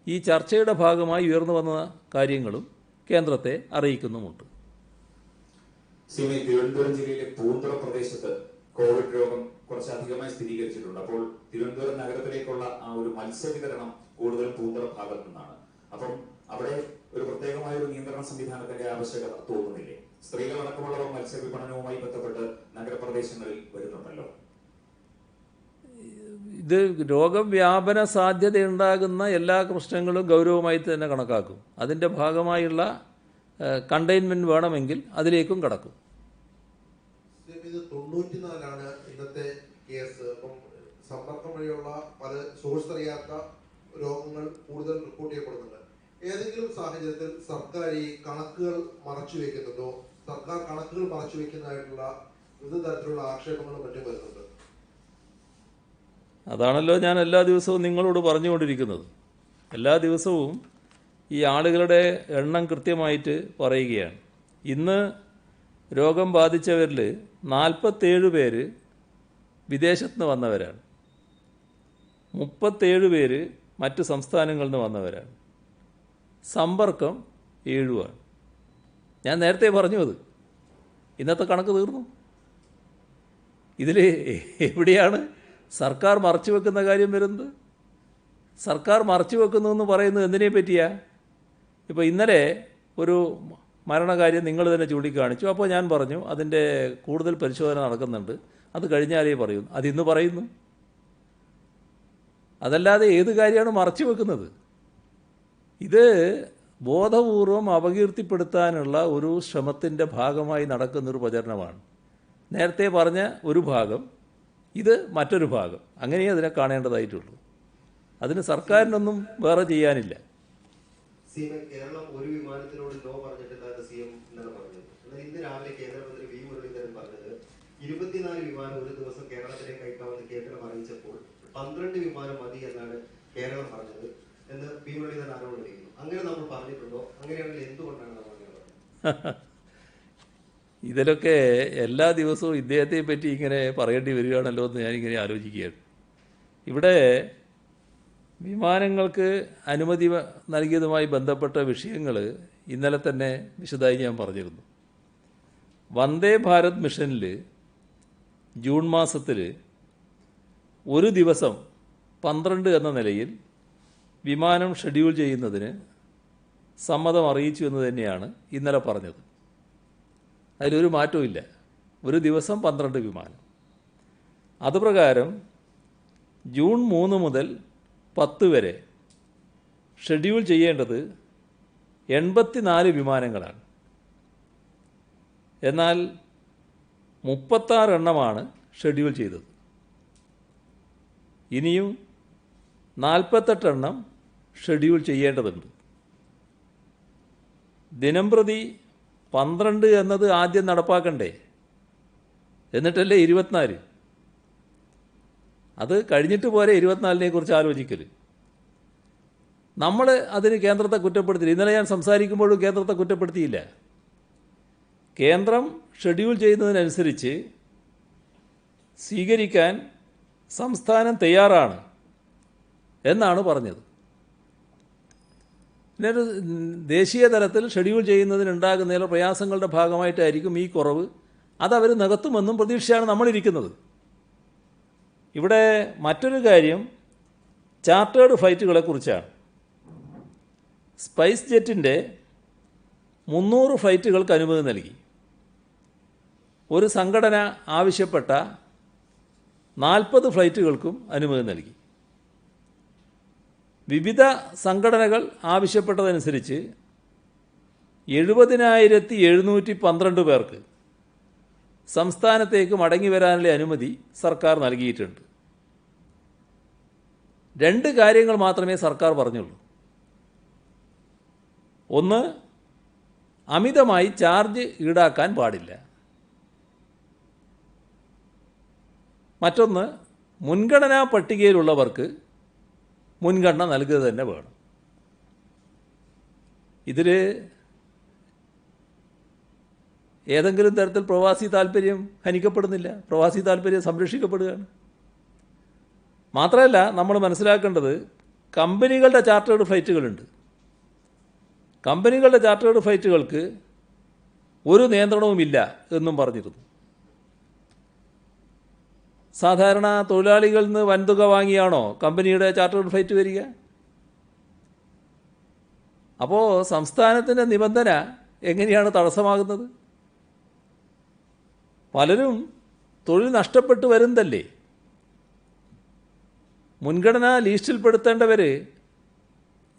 ഈ ചർച്ചയുടെ ഭാഗമായി ഉയർന്നു വന്ന കാര്യങ്ങളും കേന്ദ്രത്തെ അറിയിക്കുന്നുമുണ്ട്. തിരുവനന്തപുരം ജില്ലയിലെ പൂന്തുറ പ്രദേശത്ത് കോവിഡ് രോഗം കുറച്ചധികമായി സ്ഥിരീകരിച്ചിട്ടുണ്ട്. അപ്പോൾ തിരുവനന്തപുരം നഗരത്തിലേക്കുള്ള ആ ഒരു മത്സ്യവിതരണം കൂടുതലും പൂന്തുറ ഭാഗത്തു നിന്നാണ്. അപ്പം അവിടെ ഒരു പ്രത്യേകമായ ഒരു നിയന്ത്രണ സംവിധാനത്തിന്റെ ആവശ്യകത തോന്നുന്നില്ലേ? സ്ത്രീകളടക്കമുള്ളവർ മത്സ്യവിപണനവുമായി ബന്ധപ്പെട്ട് നഗരപ്രദേശങ്ങളിൽ വരുന്നുണ്ടല്ലോ. ഇത് രോഗവ്യാപന സാധ്യതയുണ്ടാകുന്ന എല്ലാ പ്രശ്നങ്ങളും ഗൗരവമായി തന്നെ കണക്കാക്കും. അതിൻ്റെ ഭാഗമായുള്ള കണ്ടെയ്ൻമെൻറ്റ് വേണമെങ്കിൽ അതിലേക്കും കടക്കും. ഇത് 94 ഇന്നത്തെ കേസ്. അപ്പം സമ്പർക്കം വഴിയുള്ള പല സോഴ്സ് അറിയാത്ത രോഗങ്ങൾ കൂടുതൽ റിപ്പോർട്ട് ചെയ്യപ്പെടുന്നുണ്ട്. ഏതെങ്കിലും സാഹചര്യത്തിൽ സർക്കാർ ഈ കണക്കുകൾ മറച്ചു വെക്കുന്നുണ്ടോ? സർക്കാർ കണക്കുകൾ മറച്ചു വെക്കുന്നതായിട്ടുള്ള വിവിധ തരത്തിലുള്ള ആക്ഷേപങ്ങളും മറ്റും വരുന്നുണ്ട്. അതാണല്ലോ ഞാൻ എല്ലാ ദിവസവും നിങ്ങളോട് പറഞ്ഞുകൊണ്ടിരിക്കുന്നത്. എല്ലാ ദിവസവും ഈ ആളുകളുടെ എണ്ണം കൃത്യമായിട്ട് പറയുകയാണ്. ഇന്ന് രോഗം ബാധിച്ചവരിൽ 47 പേര് വിദേശത്ത് നിന്ന് വന്നവരാണ്, 37 പേര് മറ്റ് സംസ്ഥാനങ്ങളിൽ നിന്ന് വന്നവരാണ്, സമ്പർക്കം 7 ഞാൻ നേരത്തെ പറഞ്ഞു. അത് ഇന്നത്തെ കണക്ക് തീർന്നു. ഇതിൽ എവിടെയാണ് സർക്കാർ മറച്ചു വെക്കുന്ന കാര്യം വരുന്നത്? സർക്കാർ മറച്ചു വെക്കുന്നു എന്ന് പറയുന്നത് എന്തിനെ പറ്റിയാ? ഇപ്പോൾ ഇന്നലെ ഒരു മരണകാര്യം നിങ്ങൾ തന്നെ ചൂണ്ടിക്കാണിച്ചു. അപ്പോൾ ഞാൻ പറഞ്ഞു അതിൻ്റെ കൂടുതൽ പരിശോധന നടക്കുന്നുണ്ട്, അത് കഴിഞ്ഞാലേ പറയൂ. അതിന്ന് പറയുന്നു. അതല്ലാതെ ഏത് കാര്യമാണ് മറച്ചു വെക്കുന്നത്? ഇത് ബോധപൂർവം അപകീർത്തിപ്പെടുത്താനുള്ള ഒരു ശ്രമത്തിൻ്റെ ഭാഗമായി നടക്കുന്നൊരു പ്രചരണമാണ്. നേരത്തെ പറഞ്ഞ ഒരു ഭാഗം, ഇത് മറ്റൊരു ഭാഗം. അങ്ങനെയേ അതിനെ കാണേണ്ടതായിട്ടുള്ളൂ. അതിന് സർക്കാരിനൊന്നും വേറെ ചെയ്യാനില്ല. കേരളം ഒരു വിമാനത്തിനോട് നോ പറഞ്ഞിട്ടില്ലാത്ത CM ഇന്നലെ പറഞ്ഞത്. എന്നാൽ ഇന്ന് രാവിലെ കേന്ദ്രമന്ത്രി V. മുരളീധരൻ പറഞ്ഞത് 24 വിമാനം ഒരു ദിവസം കേരളത്തിലേക്ക് അയക്കാമെന്ന് കേന്ദ്രം അറിയിച്ചപ്പോൾ 12 വിമാനം മതി എന്നാണ് കേരളം പറഞ്ഞത് എന്ന് V. മുരളീധരൻ ആരോപിക്കുന്നു. അങ്ങനെ നമ്മൾ പറഞ്ഞിട്ടുണ്ടോ? അങ്ങനെയാണെങ്കിൽ എന്തുകൊണ്ടാണ് നമ്മൾ അങ്ങനെ പറഞ്ഞത്? ഇതിലൊക്കെ എല്ലാ ദിവസവും ഇദ്ദേഹത്തെ പറ്റി ഇങ്ങനെ പറയേണ്ടി വരികയാണല്ലോ എന്ന് ഞാനിങ്ങനെ ആലോചിക്കുകയാണ്. ഇവിടെ വിമാനങ്ങൾക്ക് അനുമതി നൽകിയതുമായി ബന്ധപ്പെട്ട വിഷയങ്ങൾ ഇന്നലെ തന്നെ വിശദമായി ഞാൻ പറഞ്ഞിരുന്നു. വന്ദേ ഭാരത് മിഷനിൽ ജൂൺ മാസത്തിൽ ഒരു ദിവസം 12 എന്ന നിലയിൽ വിമാനം ഷെഡ്യൂൾ ചെയ്യുന്നതിന് സമ്മതം അറിയിച്ചു എന്ന് തന്നെയാണ് ഇന്നലെ പറഞ്ഞത്. അതിലൊരു മാറ്റവും ഇല്ല. ഒരു ദിവസം 12 വിമാനം. അതുപ്രകാരം ജൂൺ 3 മുതൽ 10 വരെ ഷെഡ്യൂൾ ചെയ്യേണ്ടത് 84 വിമാനങ്ങളാണ്. എന്നാൽ 36 എണ്ണമാണ് ഷെഡ്യൂൾ ചെയ്തത്. ഇനിയും 48 എണ്ണം ഷെഡ്യൂൾ ചെയ്യേണ്ടതുണ്ട്. ദിനംപ്രതി 12 എന്നത് ആദ്യം നടപ്പാക്കണ്ടേ? എന്നിട്ടല്ലേ 24. അത് കഴിഞ്ഞിട്ട് പോരെ 24-നെ കുറിച്ച് ആലോചിക്കൽ. നമ്മൾ അതിന് കേന്ദ്രത്തെ കുറ്റപ്പെടുത്തില്ല. ഇന്നലെ ഞാൻ സംസാരിക്കുമ്പോഴും കേന്ദ്രത്തെ കുറ്റപ്പെടുത്തിയില്ല. കേന്ദ്രം ഷെഡ്യൂൾ ചെയ്യുന്നതിനനുസരിച്ച് സ്വീകരിക്കാൻ സംസ്ഥാനം തയ്യാറാണ് എന്നാണ് പറഞ്ഞത്. പിന്നെ ഒരു ദേശീയ തലത്തിൽ ഷെഡ്യൂൾ ചെയ്യുന്നതിനുണ്ടാകുന്ന പ്രയാസങ്ങളുടെ ഭാഗമായിട്ടായിരിക്കും ഈ കുറവ്. അതവർ നികത്തുമെന്നും പ്രതീക്ഷയാണ് നമ്മളിരിക്കുന്നത്. ഇവിടെ മറ്റൊരു കാര്യം ചാർട്ടേഡ് ഫ്ലൈറ്റുകളെക്കുറിച്ചാണ്. സ്പൈസ് ജെറ്റിൻ്റെ 300 ഫ്ലൈറ്റുകൾക്ക് അനുമതി നൽകി. ഒരു സംഘടന ആവശ്യപ്പെട്ട 40 ഫ്ലൈറ്റുകൾക്കും അനുമതി നൽകി. വിവിധ സംഘടനകൾ ആവശ്യപ്പെട്ടതനുസരിച്ച് 70,712 പേർക്ക് സംസ്ഥാനത്തേക്ക് മടങ്ങി വരാനുള്ള അനുമതി സർക്കാർ നൽകിയിട്ടുണ്ട്. 2 കാര്യങ്ങൾ മാത്രമേ സർക്കാർ പറഞ്ഞുള്ളൂ. ഒന്ന്, അമിതമായി ചാർജ് ഈടാക്കാൻ പാടില്ല. മറ്റൊന്ന്, മുൻഗണനാ പട്ടികയിലുള്ളവർക്ക് മുൻഗണന നൽകുക തന്നെ വേണം. ഇതിൽ ഏതെങ്കിലും തരത്തിൽ പ്രവാസി താല്പര്യം ഹനിക്കപ്പെടുന്നില്ല. പ്രവാസി താല്പര്യം സംരക്ഷിക്കപ്പെടുകയാണ്. മാത്രമല്ല, നമ്മൾ മനസ്സിലാക്കേണ്ടത് കമ്പനികളുടെ ചാർട്ടേഡ് ഫ്ലൈറ്റുകളുണ്ട്. കമ്പനികളുടെ ചാർട്ടേഡ് ഫ്ലൈറ്റുകൾക്ക് ഒരു നിയന്ത്രണവുമില്ല എന്നും പറഞ്ഞിരുന്നു. സാധാരണ തൊഴിലാളികളിൽ നിന്ന് വൻതുക വാങ്ങിയാണോ കമ്പനിയുടെ ചാർട്ടേഡ് ഫ്ലൈറ്റ് വരിക? അപ്പോൾ സംസ്ഥാനത്തിൻ്റെ നിബന്ധന എങ്ങനെയാണ് തടസ്സമാകുന്നത്? പലരും തൊഴിൽ നഷ്ടപ്പെട്ടു വരുന്നതല്ലേ. മുൻഗണനാ ലിസ്റ്റിൽപ്പെടുത്തേണ്ടവർ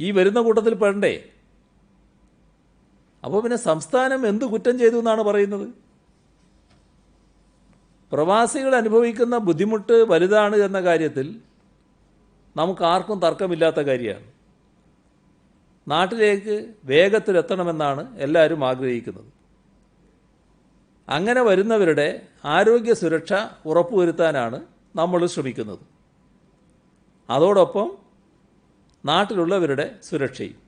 ഈ വരുന്ന കൂട്ടത്തിൽ പെടണ്ടേ? അപ്പോൾ പിന്നെ സംസ്ഥാനം എന്ത് കുറ്റം ചെയ്തു എന്നാണ് പറയുന്നത്? പ്രവാസികൾ അനുഭവിക്കുന്ന ബുദ്ധിമുട്ട് വലുതാണ് എന്ന കാര്യത്തിൽ നമുക്കാർക്കും തർക്കമില്ലാത്ത കാര്യമാണ്. നാട്ടിലേക്ക് വേഗത്തിലെത്തണമെന്നാണ് എല്ലാവരും ആഗ്രഹിക്കുന്നത്. അങ്ങനെ വരുന്നവരുടെ ആരോഗ്യ സുരക്ഷ ഉറപ്പുവരുത്താനാണ് നമ്മൾ ശ്രമിക്കുന്നത്. അതോടൊപ്പം നാട്ടിലുള്ളവരുടെ സുരക്ഷയും.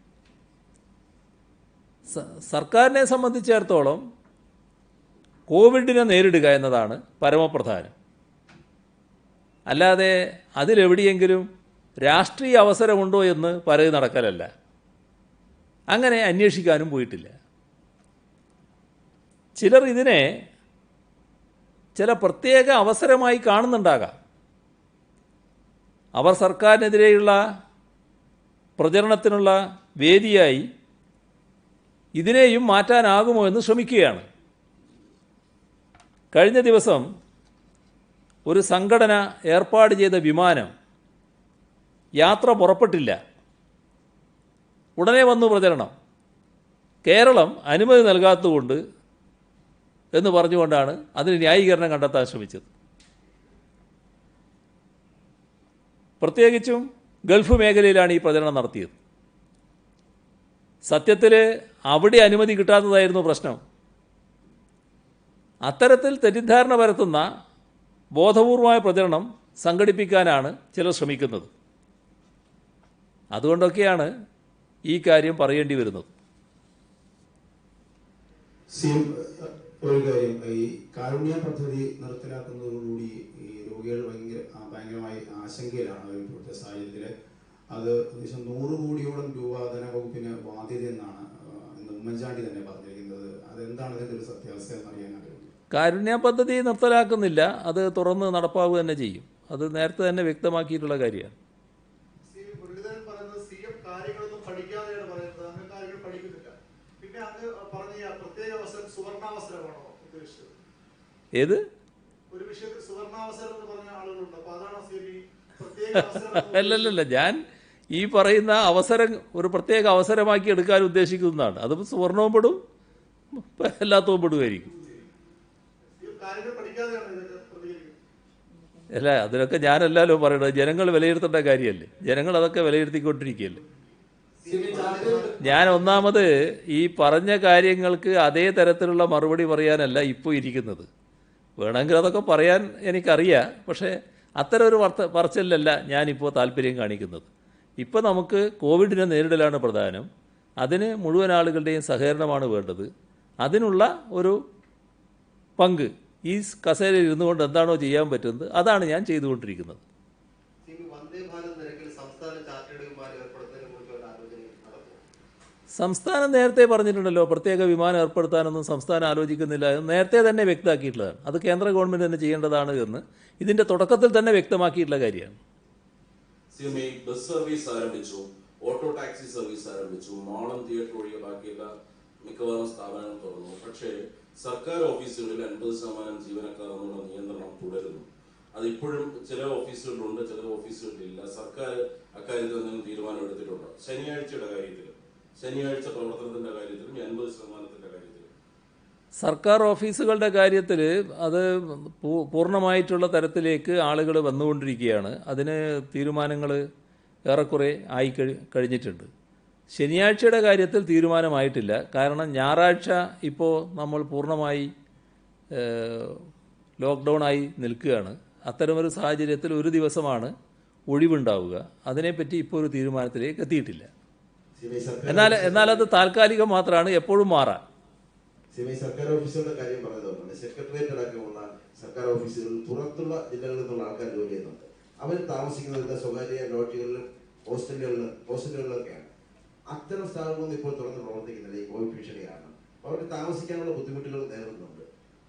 സർക്കാരിനെ സംബന്ധിച്ചിടത്തോളം കോവിഡിനെ നേരിടുക എന്നതാണ് പരമപ്രധാനം. അല്ലാതെ അതിലെവിടെയെങ്കിലും രാഷ്ട്രീയ അവസരമുണ്ടോ എന്ന് പരതി നടക്കലല്ല. അങ്ങനെ അന്വേഷിക്കാനും പോയിട്ടില്ല. ചിലർ ഇതിനെ ചില പ്രത്യേക അവസരമായി കാണുന്നുണ്ടാകാം. അവർ സർക്കാരിനെതിരെയുള്ള പ്രചരണത്തിനുള്ള വേദിയായി ഇതിനെയും മാറ്റാനാകുമോ എന്ന് ശ്രമിക്കുകയാണ്. കഴിഞ്ഞ ദിവസം ഒരു സംഘടന ഏർപ്പാട് ചെയ്ത വിമാനം യാത്ര പുറപ്പെട്ടില്ല. ഉടനെ വന്നു പ്രചരണം, കേരളം അനുമതി നൽകാത്തതുകൊണ്ട് എന്ന് പറഞ്ഞുകൊണ്ടാണ് അതിന് ന്യായീകരണം കണ്ടെത്താൻ ശ്രമിച്ചത്. പ്രത്യേകിച്ചും ഗൾഫ് മേഖലയിലാണ് ഈ പ്രചരണം നടത്തിയത്. സത്യത്തിൽ അവിടെ അനുമതി കിട്ടാത്തതായിരുന്നു പ്രശ്നം. അത്തരത്തിൽ തെറ്റിദ്ധാരണ പരത്തുന്ന ബോധപൂർവമായ പ്രചരണം സംഘടിപ്പിക്കാനാണ് ചിലർ ശ്രമിക്കുന്നത്. അതുകൊണ്ടൊക്കെയാണ് ഈ കാര്യം പറയേണ്ടി വരുന്നത്. ഒരു കാര്യം, ഈ കാരുണ്യ പദ്ധതി നിർത്തലാക്കുന്നതോടുകൂടി ഈ രോഗികൾ ഭയങ്കരമായി ആശങ്കയിലാണ് ഇപ്പോഴത്തെ സാഹചര്യത്തിൽ. അത് ഏകദേശം 100 കോടിയോളം രൂപ ധനവകുപ്പിന് ബാധ്യതയെന്നാണ് ഇന്ന് ഉമ്മൻചാണ്ടി തന്നെ പറഞ്ഞിരിക്കുന്നത്. അതെന്താണ് ഇതിൻ്റെ ഒരു സത്യാവസ്ഥ എന്നറിയാൻ ആഗ്രഹിക്കുന്നത്. കാരുണ്യ പദ്ധതി നിർത്തലാക്കുന്നില്ല, അത് തുറന്ന് നടപ്പാവുക തന്നെ ചെയ്യും. അത് നേരത്തെ തന്നെ വ്യക്തമാക്കിയിട്ടുള്ള കാര്യമാണ്. ഏത് അല്ലല്ല, ഞാൻ ഈ പറയുന്ന അവസരം ഒരു പ്രത്യേക അവസരമാക്കി എടുക്കാൻ ഉദ്ദേശിക്കുന്നതാണ്. അത് സുവർണവും പെടും, എല്ലാത്തവും പെടുമായിരിക്കും. അല്ല, അതിനൊക്കെ ഞാനല്ലല്ലോ പറയണത്, ജനങ്ങൾ വിലയിരുത്തേണ്ട കാര്യമല്ലേ. ജനങ്ങൾ അതൊക്കെ വിലയിരുത്തിക്കൊണ്ടിരിക്കുകയല്ലേ. ഞാൻ ഒന്നാമത് ഈ പറഞ്ഞ കാര്യങ്ങൾക്ക് അതേ തരത്തിലുള്ള മറുപടി പറയാനല്ല ഇപ്പോൾ ഇരിക്കുന്നത്. വേണമെങ്കിൽ അതൊക്കെ പറയാൻ എനിക്കറിയാം, പക്ഷേ അത്തരം ഒരു പറച്ചിലല്ല ഞാനിപ്പോൾ താല്പര്യം കാണിക്കുന്നത്. ഇപ്പോൾ നമുക്ക് കോവിഡിനെ നേരിടലാണ് പ്രധാനം. അതിന് മുഴുവൻ ആളുകളുടെയും സഹകരണമാണ് വേണ്ടത്. അതിനുള്ള ഒരു പങ്ക് ഈ കസേരയിൽ ഇരുന്നു കൊണ്ട് എന്താണോ ചെയ്യാൻ പറ്റുന്നത് അതാണ് ഞാൻ ചെയ്തുകൊണ്ടിരിക്കുന്നത്. സംസ്ഥാനം നേരത്തെ പറഞ്ഞിട്ടുണ്ടല്ലോ, പ്രത്യേക വിമാനം ഏർപ്പെടുത്താനൊന്നും സംസ്ഥാനം ആലോചിക്കുന്നില്ല. നേരത്തെ തന്നെ വ്യക്തമാക്കിയിട്ടുള്ളതാണ്. അത് കേന്ദ്ര ഗവൺമെൻറ് തന്നെ ചെയ്യേണ്ടതാണ് എന്ന് ഇതിൻ്റെ തുടക്കത്തിൽ തന്നെ വ്യക്തമാക്കിയിട്ടുള്ള കാര്യമാണ്. ബസ് സർവീസ് ആരംഭിച്ചു, ഓട്ടോ ടാക്സി സർവീസ് ആരംഭിച്ചു, മോളും തിയേറ്റർ ഒഴികെ ബാക്കിയുള്ള മിക്കവാറും സ്ഥാപനങ്ങൾ തുറന്നു. പക്ഷേ സർക്കാർ ഓഫീസുകളിൽ 50% ജീവനക്കാർ എന്നുള്ള നിയന്ത്രണം തുടരുന്നു. അതിപ്പോഴും ചില ഓഫീസുകളിലുണ്ട്, ചില ഓഫീസുകളിലില്ല. സർക്കാർ അക്കാര്യത്തിൽ എന്തെങ്കിലും തീരുമാനം എടുത്തിട്ടുണ്ടോ? ശനിയാഴ്ച പ്രവർത്തനത്തിന്റെ കാര്യത്തിലും 80%ന്റെ കാര്യത്തിലും സർക്കാർ ഓഫീസുകളുടെ കാര്യത്തിൽ അത് പൂർണ്ണമായിട്ടുള്ള തരത്തിലേക്ക് ആളുകൾ വന്നുകൊണ്ടിരിക്കുകയാണ്. അതിന് തീരുമാനങ്ങൾ ഏറെക്കുറെ കഴിഞ്ഞിട്ടുണ്ട്. ശനിയാഴ്ചയുടെ കാര്യത്തിൽ തീരുമാനമായിട്ടില്ല. കാരണം ഞായറാഴ്ച ഇപ്പോൾ നമ്മൾ പൂർണ്ണമായി ലോക്ക്ഡൗണായി നിൽക്കുകയാണ്. അത്തരമൊരു സാഹചര്യത്തിൽ ഒരു ദിവസമാണ് ഒഴിവുണ്ടാവുക. അതിനെപ്പറ്റി ഇപ്പോൾ ഒരു തീരുമാനത്തിലേക്ക് എത്തിയിട്ടില്ല. എന്നാൽ അത് താൽക്കാലികം മാത്രമാണ്, എപ്പോഴും മാറാം. സർക്കാർ ഓഫീസുകളുടെ കാര്യം പറഞ്ഞതുകൊണ്ട് സെക്രട്ടേറിയറ്റ് അടക്കമുള്ള സർക്കാർ ഓഫീസുകളിൽ പുറത്തുള്ള ജില്ലകളിൽ നിന്നുള്ള ആൾക്കാർ ജോലി ചെയ്യുന്നുണ്ട്. അവർ താമസിക്കുന്നത് സ്വകാര്യ ലോഡ്ജുകളിലും ഹോസ്റ്റലുകളിലൊക്കെയാണ്. അത്തരം സ്ഥാപനങ്ങളൊന്നും ഇപ്പോൾ തുറന്ന് പ്രവർത്തിക്കുന്നില്ല ഈ കോവിഡ് ഭീഷണി കാരണം. അവർക്ക് താമസിക്കാനുള്ള ബുദ്ധിമുട്ടുകൾ നേരിടുന്നുണ്ട്.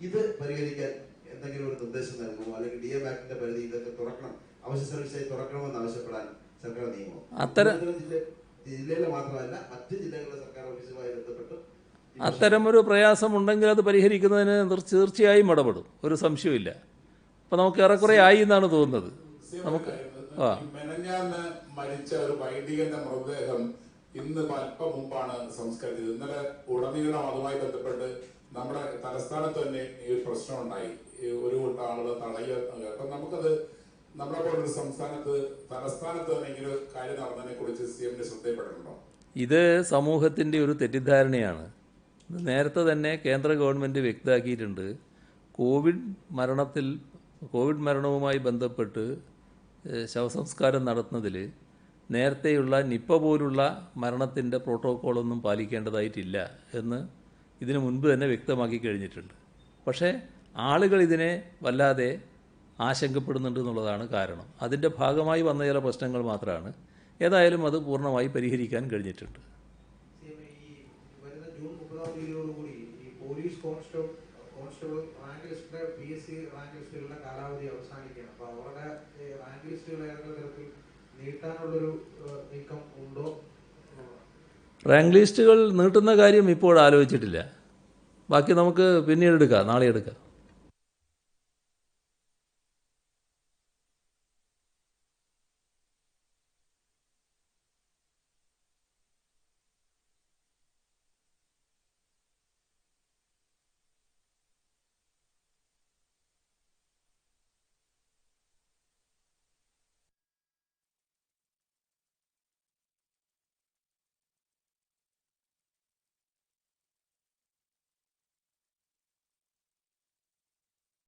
ഇത് പരിഹരിക്കാൻ എന്തെങ്കിലും ഒരു നിർദ്ദേശം നൽകുമോ? അല്ലെങ്കിൽ DA ആക്ടിന്റെ പരിധി ഇതൊക്കെ തുറക്കണം, അവശ്യ സർവീസായി തുറക്കണമെന്ന് ആവശ്യപ്പെടാൻ സർക്കാർ നിയമമോ? ജില്ലയിലെ മാത്രമല്ല മറ്റ് ജില്ലകളിലെ സർക്കാർ ഓഫീസുമായി ബന്ധപ്പെട്ട് അത്തരമൊരു പ്രയാസമുണ്ടെങ്കിൽ അത് പരിഹരിക്കുന്നതിന് തീർച്ചയായും ഇടപെടും, ഒരു സംശയമില്ല. അപ്പം നമുക്ക് ഏറെക്കുറെ ആയി എന്നാണ് തോന്നുന്നത്. നമുക്ക് മെനഞ്ഞാന്ന് മരിച്ച ഒരു വൈദികന്റെ മൃതദേഹം ഇന്ന് അല്പം മുമ്പാണ് സംസ്കരിച്ചത്. ഇന്നലെ ഉടനീളം അതുമായി ബന്ധപ്പെട്ട് നമ്മുടെ തലസ്ഥാനത്ത് തന്നെ ഈ പ്രശ്നം ഉണ്ടായി. ഒരു കൂട്ടം ആളുകൾ തടയുക. അപ്പം നമുക്കത് നമ്മളെ പോലൊരു തലസ്ഥാനത്ത് തന്നെ ഇങ്ങനെ കാര്യം നടന്നതിനെ കുറിച്ച് CMന്റെ ശ്രദ്ധയിൽപ്പെട്ടിട്ടുണ്ടോ? ഇത് സമൂഹത്തിൻ്റെ ഒരു തെറ്റിദ്ധാരണയാണ്. ഇത് നേരത്തെ തന്നെ കേന്ദ്ര ഗവൺമെൻറ് വ്യക്തമാക്കിയിട്ടുണ്ട്. കോവിഡ് മരണവുമായി ബന്ധപ്പെട്ട് ശവസംസ്കാരം നടത്തുന്നതിൽ നേരത്തെയുള്ള നിപ്പ പോലുള്ള മരണത്തിൻ്റെ പ്രോട്ടോക്കോളൊന്നും പാലിക്കേണ്ടതായിട്ടില്ല എന്ന് ഇതിനു മുൻപ് തന്നെ വ്യക്തമാക്കി കഴിഞ്ഞിട്ടുണ്ട്. പക്ഷേ ആളുകൾ ഇതിനെ വല്ലാതെ ആശങ്കപ്പെടുന്നുണ്ട് എന്നുള്ളതാണ് കാരണം. അതിൻ്റെ ഭാഗമായി വന്ന ചില പ്രശ്നങ്ങൾ മാത്രമാണ്. ഏതായാലും അത് പൂർണ്ണമായി പരിഹരിക്കാൻ കഴിഞ്ഞിട്ടുണ്ട്. വരുന്ന ജൂൺ 30-ാം തീയതിയോടുകൂടി ഈ പോലീസ് കോൺസ്റ്റബിൾ റാങ്ക് ലിസ്റ്റിലെ PSC റാങ്ക് ലിസ്റ്റുകളുടെ കാലാവധി അവസാനിക്കുകയാണ്. അപ്പോൾ അവരുടെ റാങ്ക് ലിസ്റ്റുകൾ ഏതെങ്കിലും തരത്തിൽ നീട്ടാനുള്ളൊരു നീക്കം ഉണ്ടോ? റാങ്ക് ലിസ്റ്റുകൾ നീട്ടുന്ന കാര്യം ഇപ്പോൾ ആലോചിച്ചിട്ടില്ല. ബാക്കി നമുക്ക് പിന്നീട് എടുക്കാം, നാളെ എടുക്കാം.